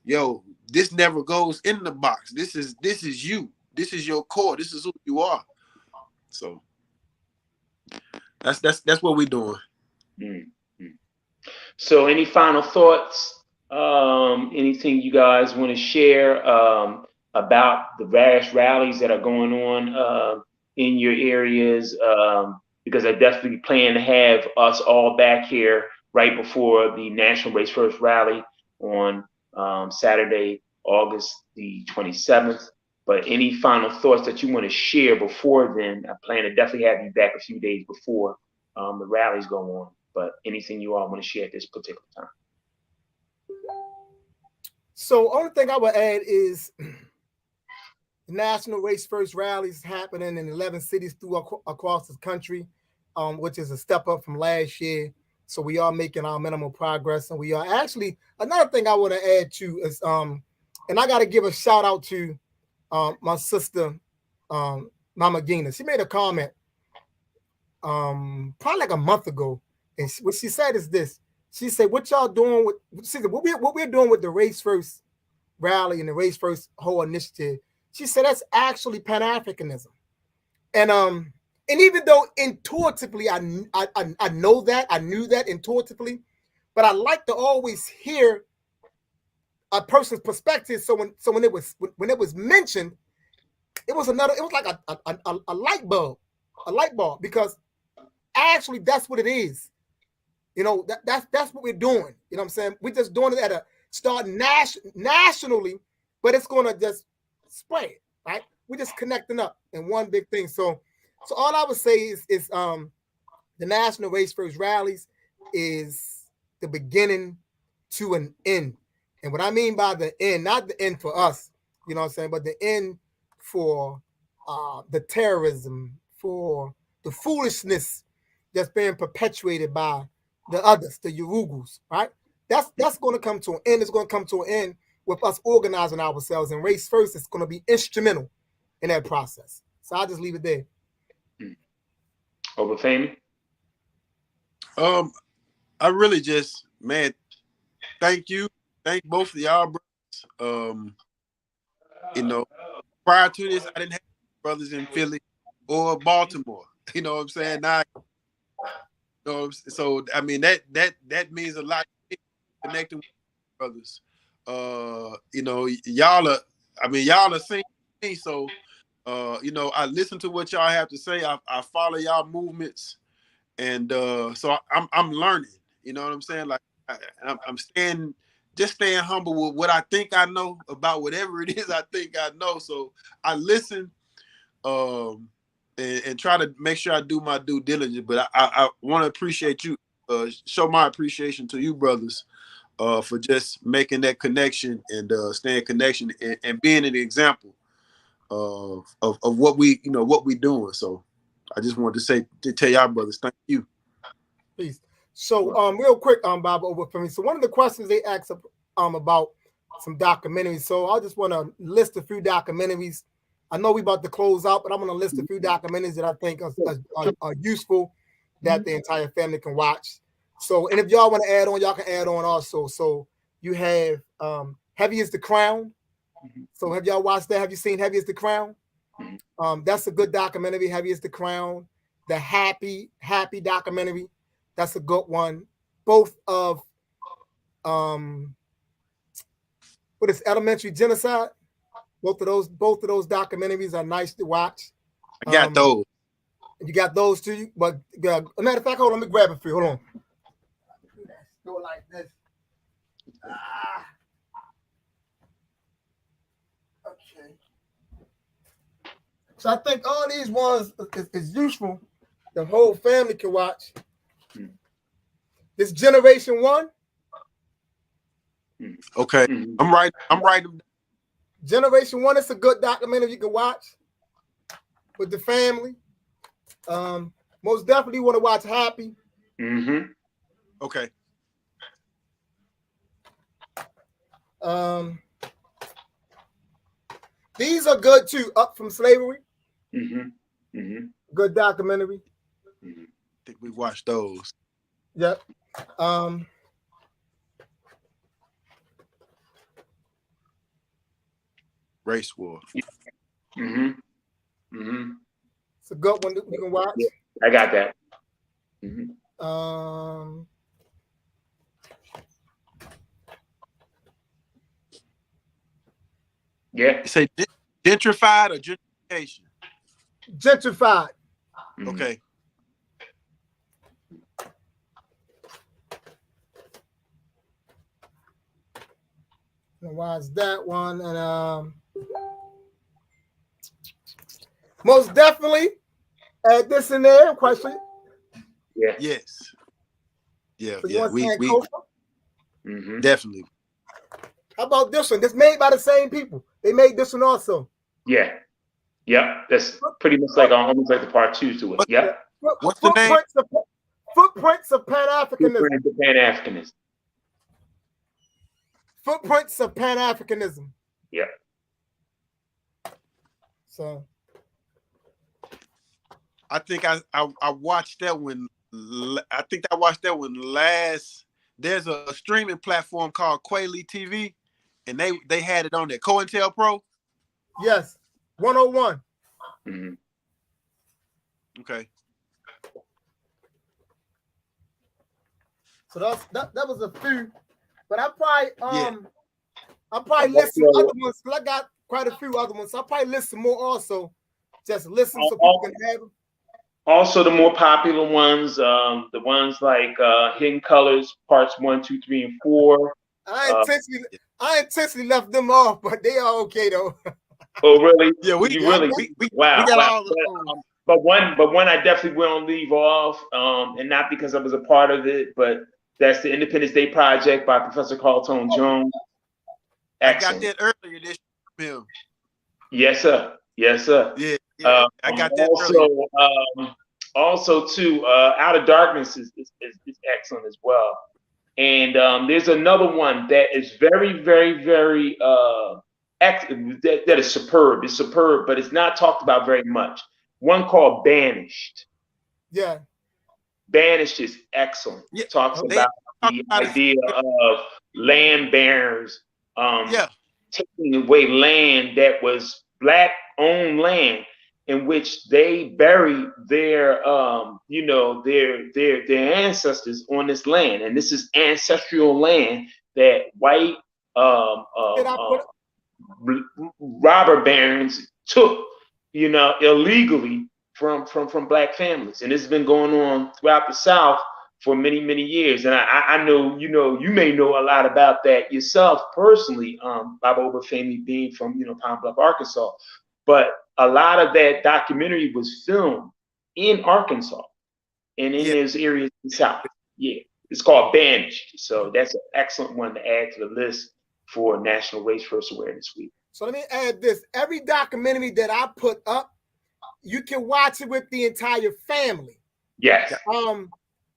yo, this never goes in the box. This is you. This is your core. This is who you are. So that's what we're doing. Mm-hmm. So, any final thoughts? Anything you guys want to share about the various rallies that are going on in your areas? Because I definitely plan to have us all back here right before the National Race First Rally on Saturday, August the 27th. But any final thoughts that you want to share before then? I plan to definitely have you back a few days before the rallies go on. But anything you all want to share at this particular time? So only thing I would add is the National Race First rallies happening in 11 cities across the country, which is a step up from last year. So we are making our minimal progress, and we are actually, another thing I want to add to is and I got to give a shout out to my sister Mama Gina. She made a comment probably like a month ago, and what she said is this. She said, "What y'all doing with?" She said, "What we're doing with the Race First rally and the Race First whole initiative." She said that's actually Pan-Africanism, and even though intuitively I know that, I knew that intuitively, but I like to always hear a person's perspective. So when it was mentioned, it was like a light bulb, because actually that's what it is. You know, that's what we're doing. You know what I'm saying? We're just doing it at a start nationally, but it's gonna just spread, right? We're just connecting up in one big thing. So all I would say is the National Race First rallies is the beginning to an end. And what I mean by the end, not the end for us, you know what I'm saying, but the end for the terrorism, for the foolishness that's being perpetuated by the others, the Yorugus, right? That's going to come to an end. It's going to come to an end with us organizing ourselves, and Race First is going to be instrumental in that process. So I'll just leave it there. Over Fami? I really just, man, thank you. Thank both of y'all brothers. You know, prior to this, I didn't have brothers in Philly or Baltimore. You know what I'm saying? Now, you know, so I mean that means a lot to connecting with brothers. You know, y'all are seeing me, so you know, I listen to what y'all have to say. I follow y'all movements, and so I'm learning. You know what I'm saying? Like I'm staying humble with what I think I know about whatever it is I think I know. So I listen, and try to make sure I do my due diligence. But I want to appreciate you, show my appreciation to you brothers, for just making that connection and staying connection and being an example of what we doing. So I just wanted to tell y'all brothers, thank you. Please. So real quick, Bob, over for me. So one of the questions they asked about some documentaries. So I just want to list a few documentaries. I know we about to close out, but I'm going to list a few documentaries that I think are useful that the entire family can watch. So, and if y'all want to add on, y'all can add on also. So you have Heavy is the Crown. So have y'all watched that? Have you seen Heavy is the Crown? That's a good documentary. Heavy is the Crown. The Happy documentary. That's a good one. Both of what is Elementary Genocide? Both of those documentaries are nice to watch. I got those. You got those too. But a matter of fact, hold on, let me grab it for you. Hold on. Do it like this. Okay. So I think all these ones is useful. The whole family can watch. This Generation One. Okay, I'm right. Generation One is a good documentary you can watch with the family. Most definitely want to watch Happy. Okay. These are good too. Up from Slavery. Good documentary. I think we watched those. Yep. Race War. It's a good one that we can watch. Yeah, I got that. Yeah. You say gentrified or gentrification? Gentrified. Okay. Watch that one, and most definitely add this in there. Question. Yeah. Yes. Yeah. So yeah. We definitely. How about this one? That's made by the same people. They made this one also. Yeah. Yep. That's pretty much like almost like the part 2 to it. Yep. What's the name? Footprints of Pan-Africanism. Footprints of Pan-Africanism. Footprints of Pan-Africanism. Yep. So I think I watched that one. I think I watched that one last. There's a streaming platform called Quayle TV, and they had it on there. COINTELPRO. yes, 101. Mm-hmm. Okay. So that was a few, but I probably list some other ones because I got quite a few other ones. So I'll probably list some more also. Just listen so people can have them. Also, the more popular ones, the ones like Hidden Colors, parts 1, 2, 3, and 4. I intentionally left them off, but they are okay though. Oh, really? Yeah, we got all of those. But one I definitely won't leave off, and not because I was a part of it, but that's the Independence Day Project by Professor Carlton Jones. Excellent. I got that earlier this year. Yes, sir. Yes, sir. Yeah, I got that earlier. Also, too, Out of Darkness is excellent as well. And there's another one that is very, very, very that is superb. It's superb, but it's not talked about very much. One called Banished. Yeah. Banished is excellent. Yeah. Talks about the idea of land barons taking away land that was Black-owned land, in which they buried their their ancestors on this land, and this is ancestral land that white robber barons took, illegally from Black families, and this has been going on throughout the South for many, many years. And I know, you may know a lot about that yourself personally, Bob Obafemi being from, Pine Bluff, Arkansas. But a lot of that documentary was filmed in Arkansas and in those areas in the South. Yeah, it's called Banished. So that's an excellent one to add to the list for National Race First Awareness Week. So let me add this. Every documentary that I put up, you can watch it with the entire family. Yes.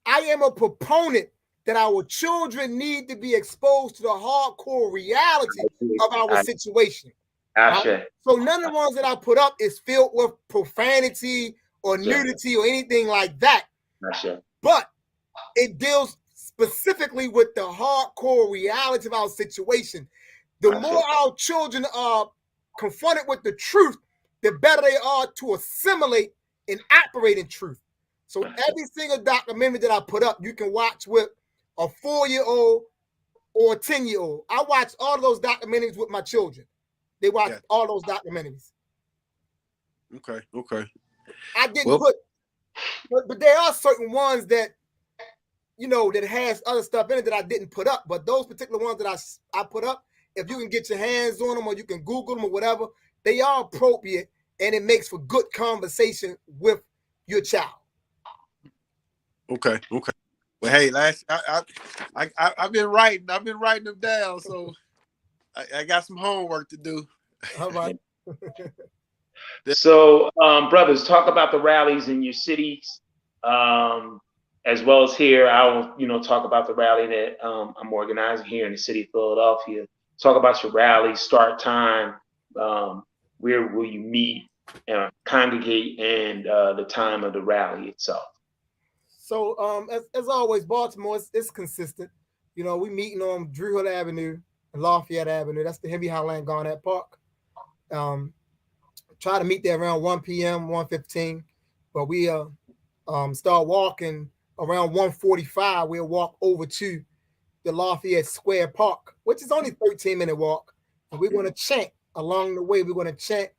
I am a proponent that our children need to be exposed to the hardcore reality of our situation. Right? So none of the ones that I put up is filled with profanity or nudity or anything like that. But it deals specifically with the hardcore reality of our situation. The more our children are confronted with the truth, the better they are to assimilate and operate in truth. So every single documentary that I put up, you can watch with a 4-year-old or a 10-year-old. I watch all of those documentaries with my children. They watch all those documentaries. Okay. I didn't but there are certain ones that, that has other stuff in it that I didn't put up. But those particular ones that I put up, if you can get your hands on them or you can Google them or whatever, they are appropriate and it makes for good conversation with your child. Okay. Well, hey, I've been writing them down, so I got some homework to do. All right. So, brothers, talk about the rallies in your cities, as well as here. I will, talk about the rally that I'm organizing here in the city of Philadelphia. Talk about your rally, start time, where will you meet, congregate, and the time of the rally itself. So, as always, Baltimore is consistent. We meeting on Drew Hill Avenue and Lafayette Avenue. That's the Henry Highland Garnett Park. Try to meet there around 1 p.m., 1:15. But we start walking around 1:45. We'll walk over to the Lafayette Square Park, which is only 13-minute walk. And we're going to chant along the way. We're going to chant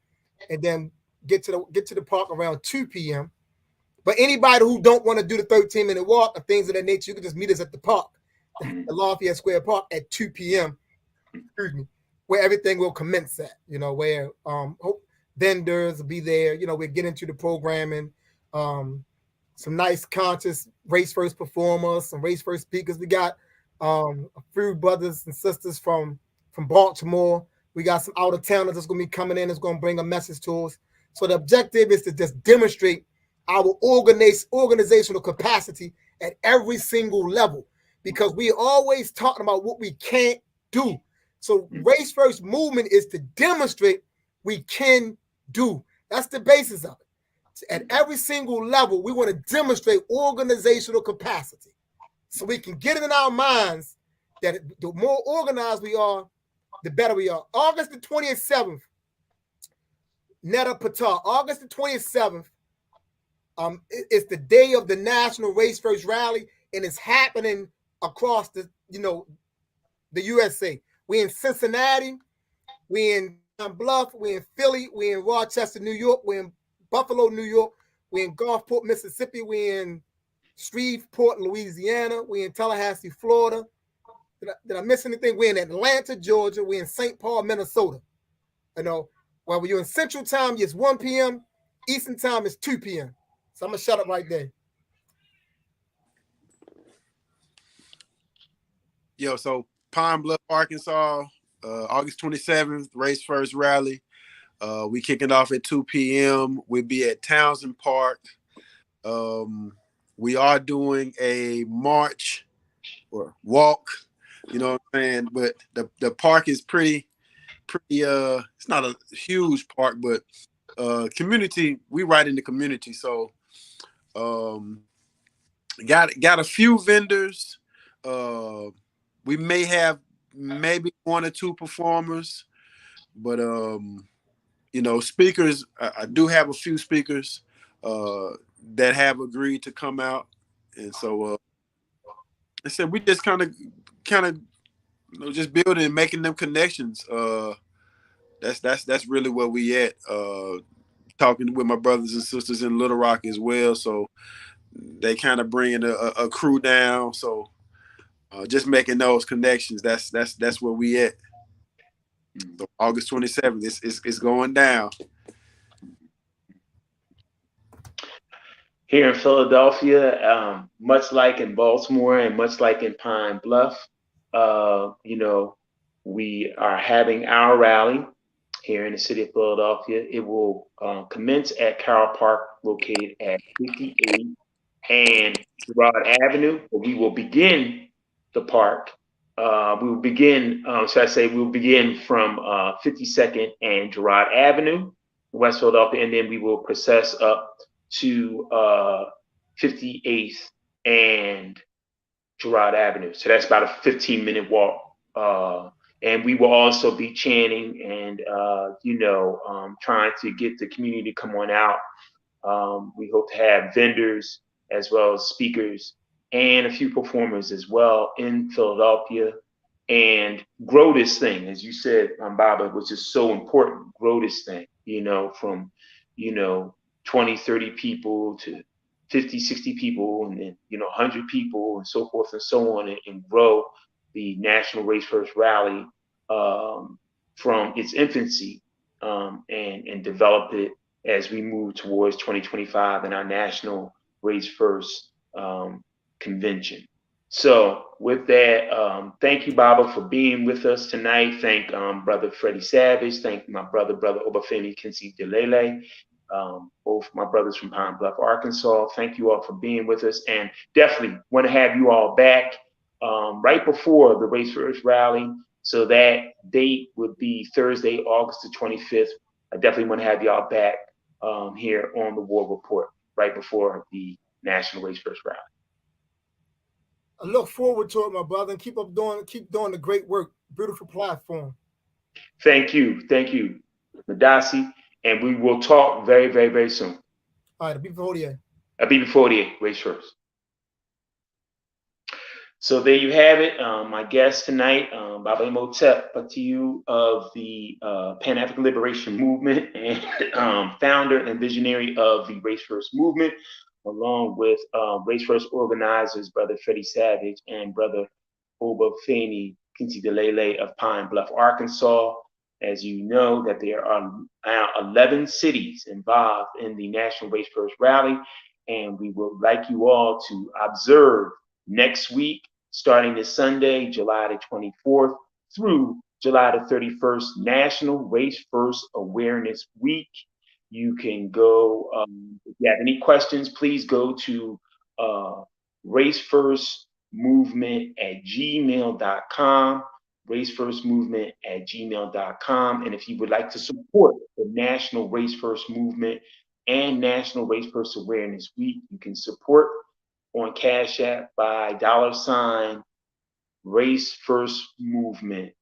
and then get to the park around 2 p.m. But anybody who don't want to do the 13-minute walk or things of that nature, you can just meet us at the park, the Lafayette Square Park at 2 p.m. Where everything will commence at, where vendors will be there. We'll get into the programming, some nice conscious race first performers, some race first speakers. We got a few brothers and sisters from from Baltimore. We got some out of towners that's going to be coming in. That's going to bring a message to us. So the objective is to just demonstrate our organizational capacity at every single level, because we always talking about what we can't do. So Race First movement is to demonstrate we can do. That's the basis of it. At every single level, we want to demonstrate organizational capacity, so we can get it in our minds that the more organized we are, the better we are. August the 27th, Netta Patar, August the 27th, it's the day of the National Race First Rally, and it's happening across the USA. We in Cincinnati, we in Bluff, we in Philly, we in Rochester, New York, we in Buffalo, New York, we in Gulfport, Mississippi, we in Shreveport, Louisiana, we in Tallahassee, Florida. Did I miss anything? We're in Atlanta, Georgia, we're in St. Paul, Minnesota. While you're in Central Time, it's 1 p.m. Eastern Time is 2 p.m. So I'm gonna shut up right there. Yo, so Pine Bluff, Arkansas, August 27th, Race First Rally. We kicking off at 2 p.m. We'll be at Townsend Park. We are doing a march or walk, you know what I'm saying? But the park is pretty it's not a huge park, but community, we right in the community. So got a few vendors. We may have maybe 1 or 2 performers, but speakers, I do have a few speakers that have agreed to come out. And so I said we just kind of just building and making them connections. That's really where we at. Talking with my brothers and sisters in Little Rock as well, so they kind of bringing a crew down. So just making those connections. That's where we at. So August 27th, it's going down. Here in Philadelphia, much like in Baltimore and much like in Pine Bluff, we are having our rally here in the city of Philadelphia. It will commence at Carroll Park, located at 58 and Girard Avenue. We will begin the park. We will begin, we will begin from 52nd and Girard Avenue, West Philadelphia, and then we will process up to 58th and Girard Avenue. So that's about a 15-minute walk. And we will also be chanting and, trying to get the community to come on out. We hope to have vendors as well as speakers and a few performers as well in Philadelphia, and grow this thing, as you said, Baba, which is so important. Grow this thing, from, 20, 30 people to 50, 60 people, and then, 100 people, and so forth and so on, and grow the National Race First Rally from its infancy, and develop it as we move towards 2025 and our National Race First convention. So with that, thank you, Baba, for being with us tonight. Thank Brother Freddie Savage. Thank my brother Obafemi Kinsi Delele. Both my brothers from Pine Bluff, Arkansas. Thank you all for being with us, and definitely want to have you all back right before the Race First Rally. So that date would be Thursday, August the 25th. I definitely want to have y'all back here on the War Report right before the National Race First Rally. I look forward to it, my brother, and keep doing the great work. Beautiful platform. Thank you, Madasi, and we will talk very, very, very soon. All right, I'll be before the end. I'll be before the end. Race First. So there you have it. My guest tonight, Baba Imhotep, Fatiu of the Pan-African Liberation Movement and founder and visionary of the Race First Movement, along with Race First organizers, Brother Freddie Savage and Brother Obafemi Kinsi Delele of Pine Bluff, Arkansas. As you know, that there are now 11 cities involved in the National Race First Rally, and we would like you all to observe next week, starting this Sunday, July the 24th, through July the 31st, National Race First Awareness Week. You can go, if you have any questions, please go to racefirstmovement@gmail.com, racefirstmovement@gmail.com. And if you would like to support the National Race First Movement and National Race First Awareness Week, you can support on Cash App by $ Race First Movement.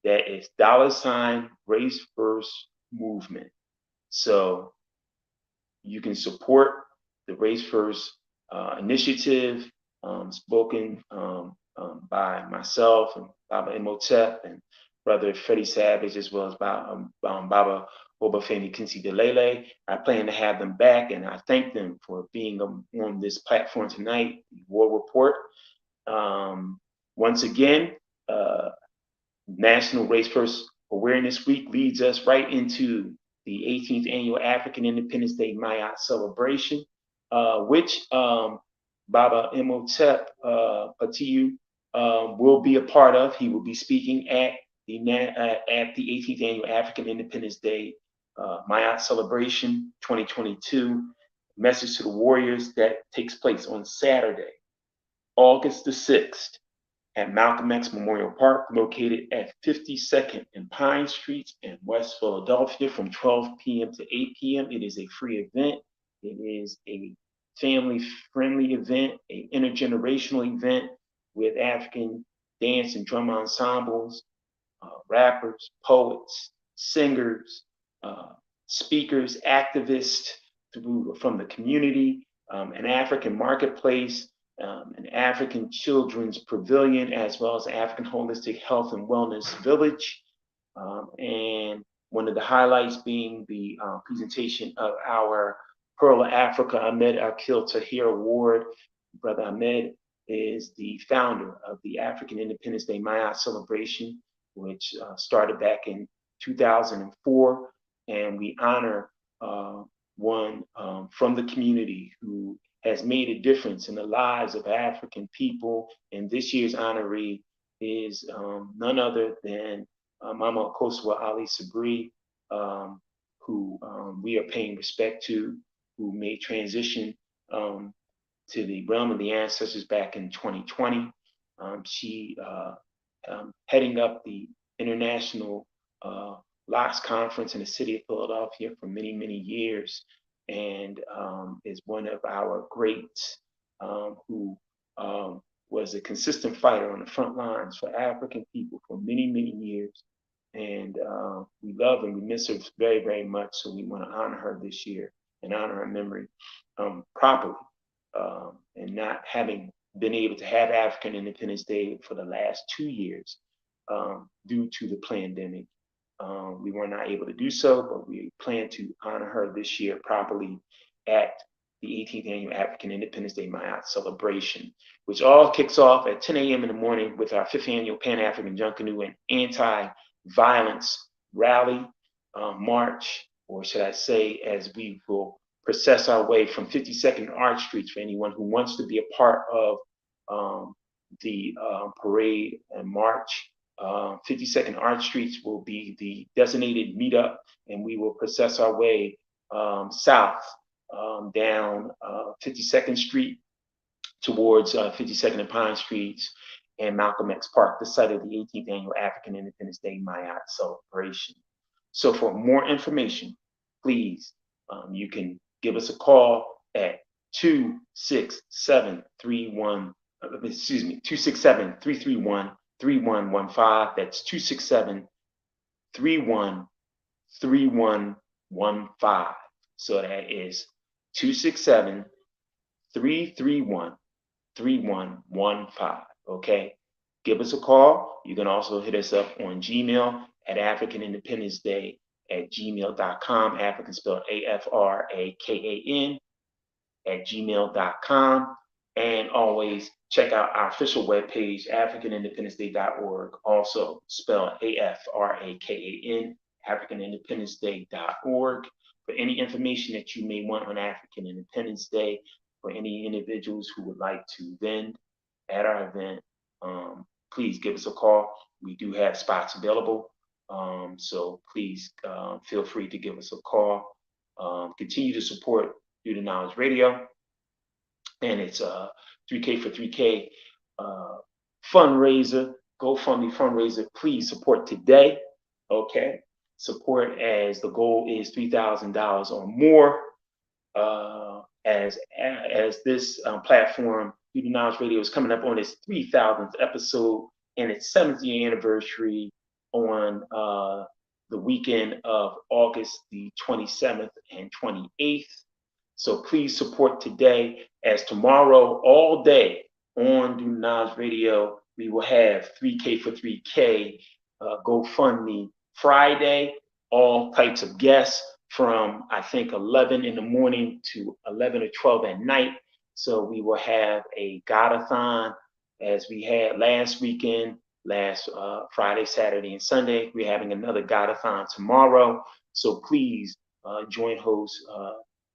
That is $ Race First Movement. So you can support the Race First initiative, spoken by myself and Baba Imhotep and Brother Freddie Savage, as well as Baba Obafemi Kinsi Delele. I plan to have them back, and I thank them for being on this platform tonight, War Report. Once again, National Race First Awareness Week leads us right into the 18th Annual African Independence Day Mayat celebration, which Baba Imhotep Fatiu will be a part of. He will be speaking at the 18th Annual African Independence Day Mayat celebration 2022. Message to the Warriors that takes place on Saturday, August the 6th. At Malcolm X Memorial Park, located at 52nd and Pine Streets in West Philadelphia from 12 p.m. to 8 p.m. It is a free event. It is a family-friendly event, an intergenerational event with African dance and drum ensembles, rappers, poets, singers, speakers, activists from the community, an African marketplace, an African children's pavilion, as well as African holistic health and wellness village. And one of the highlights being the presentation of our Pearl of Africa Ahmed Akil Tahir Award. Brother Ahmed is the founder of the African Independence Day Mayat celebration, which started back in 2004. And we honor one from the community who has made a difference in the lives of African people. And this year's honoree is none other than Mama Akosua Ali Sabri, who we are paying respect to, who made transition to the realm of the ancestors back in 2020. She heading up the International Locks Conference in the city of Philadelphia for many, many years, and is one of our greats who was a consistent fighter on the front lines for African people for many, many years. And we love and we miss her very, very much. So we want to honor her this year and honor her memory properly, and not having been able to have African Independence Day for the last 2 years due to the pandemic. We were not able to do so, but we plan to honor her this year properly at the 18th Annual African Independence Day Mayat celebration, which all kicks off at 10 a.m. in the morning with our 5th Annual Pan-African Junkanoo and Anti-Violence Rally March, or should I say, as we will process our way from 52nd Arch Streets for anyone who wants to be a part of the parade and march. 52nd Arch Streets will be the designated meetup, and we will process our way south down 52nd Street towards 52nd and Pine Streets and Malcolm X Park, the site of the 18th Annual African Independence Day Mayat celebration. So for more information, please, you can give us a call at 267-331, 267-331-3115. That's 267-31-3115. So that is 267-331-3115. Okay, give us a call. You can also hit us up on Gmail at africanindependenceday@gmail.com. African spelled AFRAKAN @gmail.com. And always check out our official webpage, africanindependenceday.org, also spelled AFRAKAN, africanindependenceday.org, for any information that you may want on African Independence Day, for any individuals who would like to vend at our event, please give us a call. We do have spots available. So please feel free to give us a call. Continue to support Due to Knowledge Radio. And it's 3K for 3K fundraiser, GoFundMe fundraiser. Please support today. Okay. Support as the goal is $3,000 or more. As this platform, Due to Knowledge Radio, is coming up on its 3,000th episode and its 7th year anniversary on the weekend of August the 27th and 28th. So please support today, as tomorrow, all day on Due to Knowledge Radio, we will have 3K for 3K GoFundMe Friday, all types of guests from, I think, 11 in the morning to 11 or 12 at night. So we will have a God-a-thon as we had last weekend, last Friday, Saturday, and Sunday. We're having another God-a-thon tomorrow. So please join host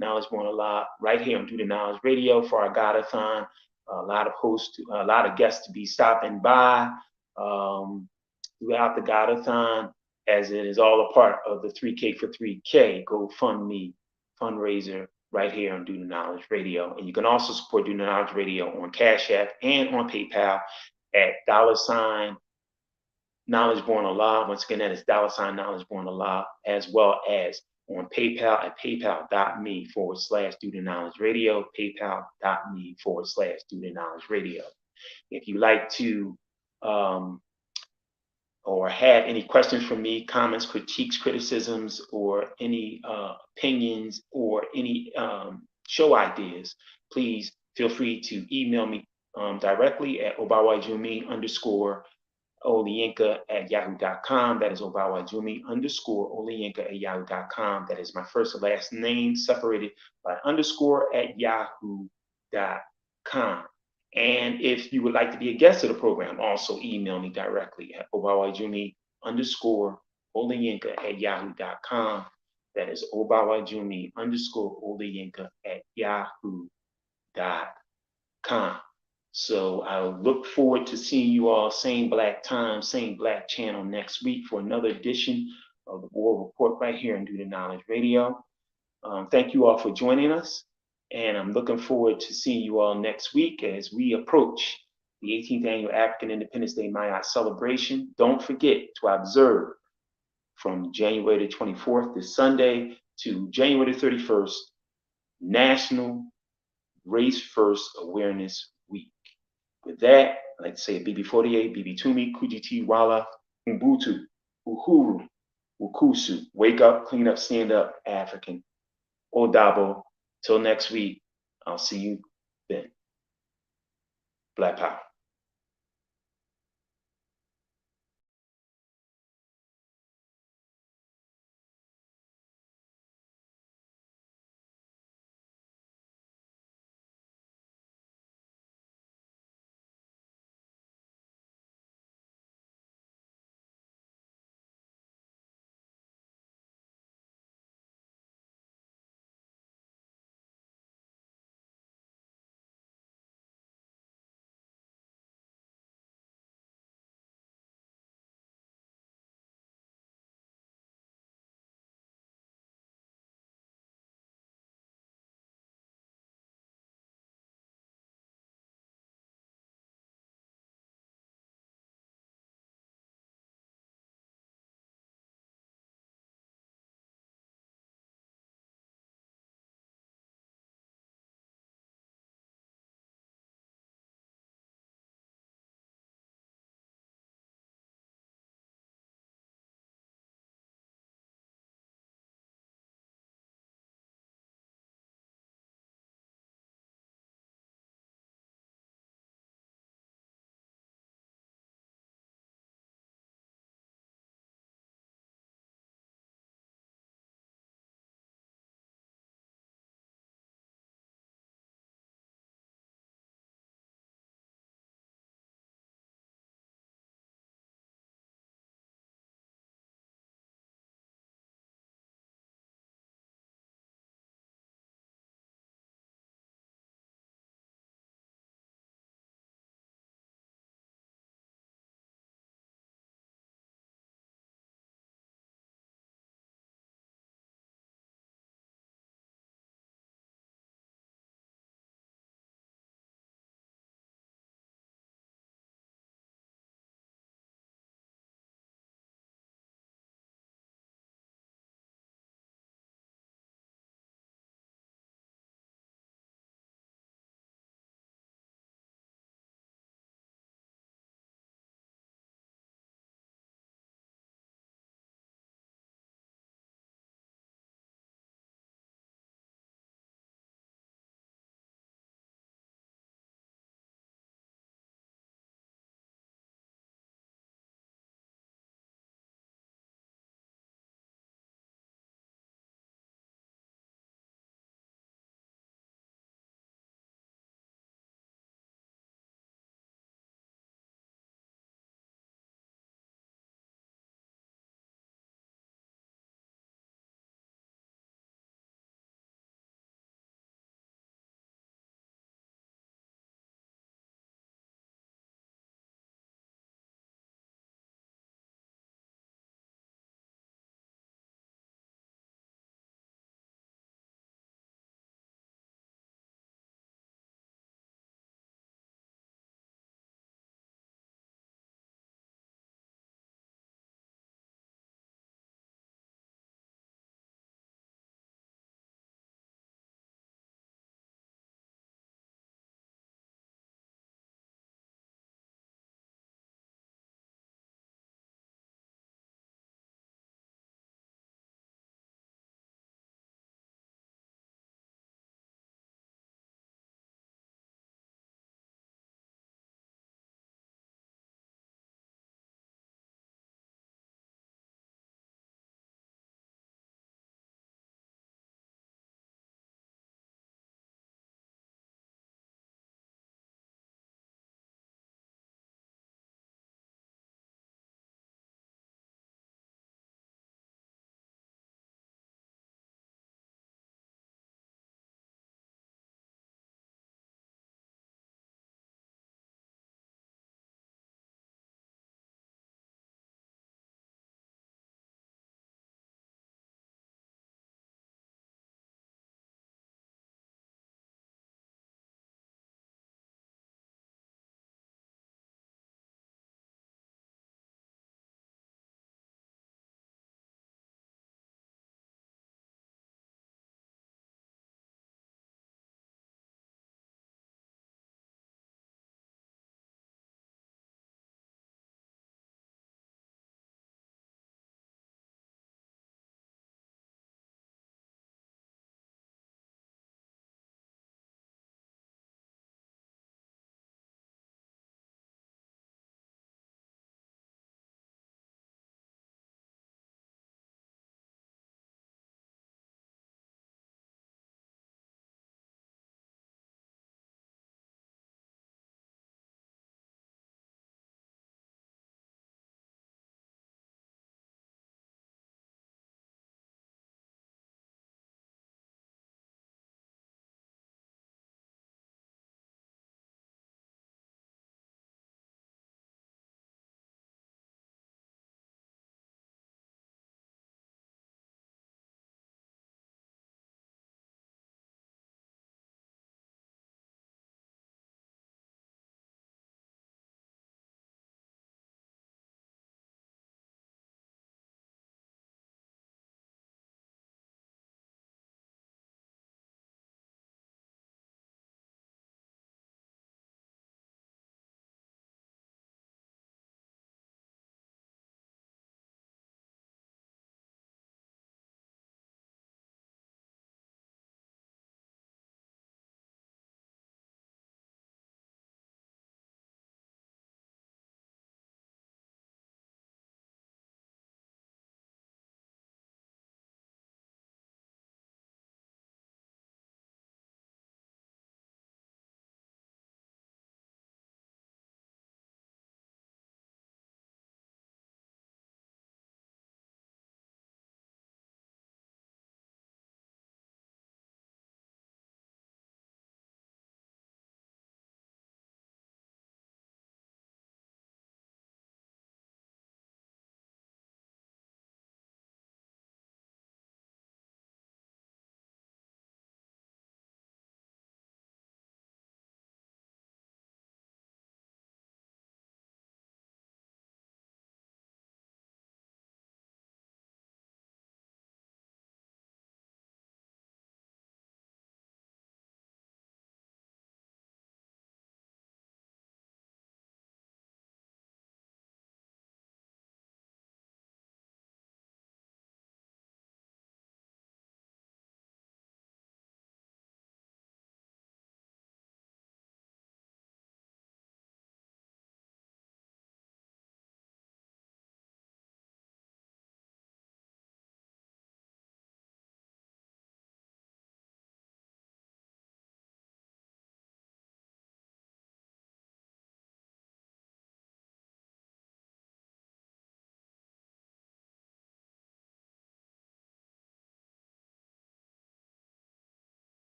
Knowledge Born Alive right here on Due to Knowledge Radio for our God-a-thon. A lot of hosts, a lot of guests to be stopping by throughout the God-a-thon, as it is all a part of the 3K for 3K GoFundMe fundraiser right here on Due to Knowledge Radio. And you can also support Due to Knowledge Radio on Cash App and on PayPal at $ Knowledge Born Alive. Once again, that is $ Knowledge Born Alive, as well as on PayPal at paypal.me/Due to Knowledge Radio, paypal.me/Due to Knowledge Radio. If you like to or have any questions from me, comments, critiques, criticisms, or any opinions or any show ideas, please feel free to email me directly at obawajumi_Olàyínká@yahoo.com. That is obawajumi_Olàyínká@yahoo.com. That is my first and last name separated by underscore at yahoo.com. And if you would like to be a guest of the program, also email me directly at obawajumi_Olàyínká@yahoo.com. That is obawajumi_Olàyínká@yahoo.com. So I look forward to seeing you all same black time, same black channel next week for another edition of the War Report right here on Due to Knowledge Radio. Thank you all for joining us. And I'm looking forward to seeing you all next week as we approach the 18th Annual African Independence Day Mayat celebration. Don't forget to observe from January the 24th, this Sunday, to January the 31st, National Race First Awareness Week. With that, I'd like to say BB48, BB Tumi, Kujiti Wala, Ubuntu, Uhuru, Ukusu, wake up, clean up, stand up, African. Odabo. Till next week, I'll see you then. Black Power.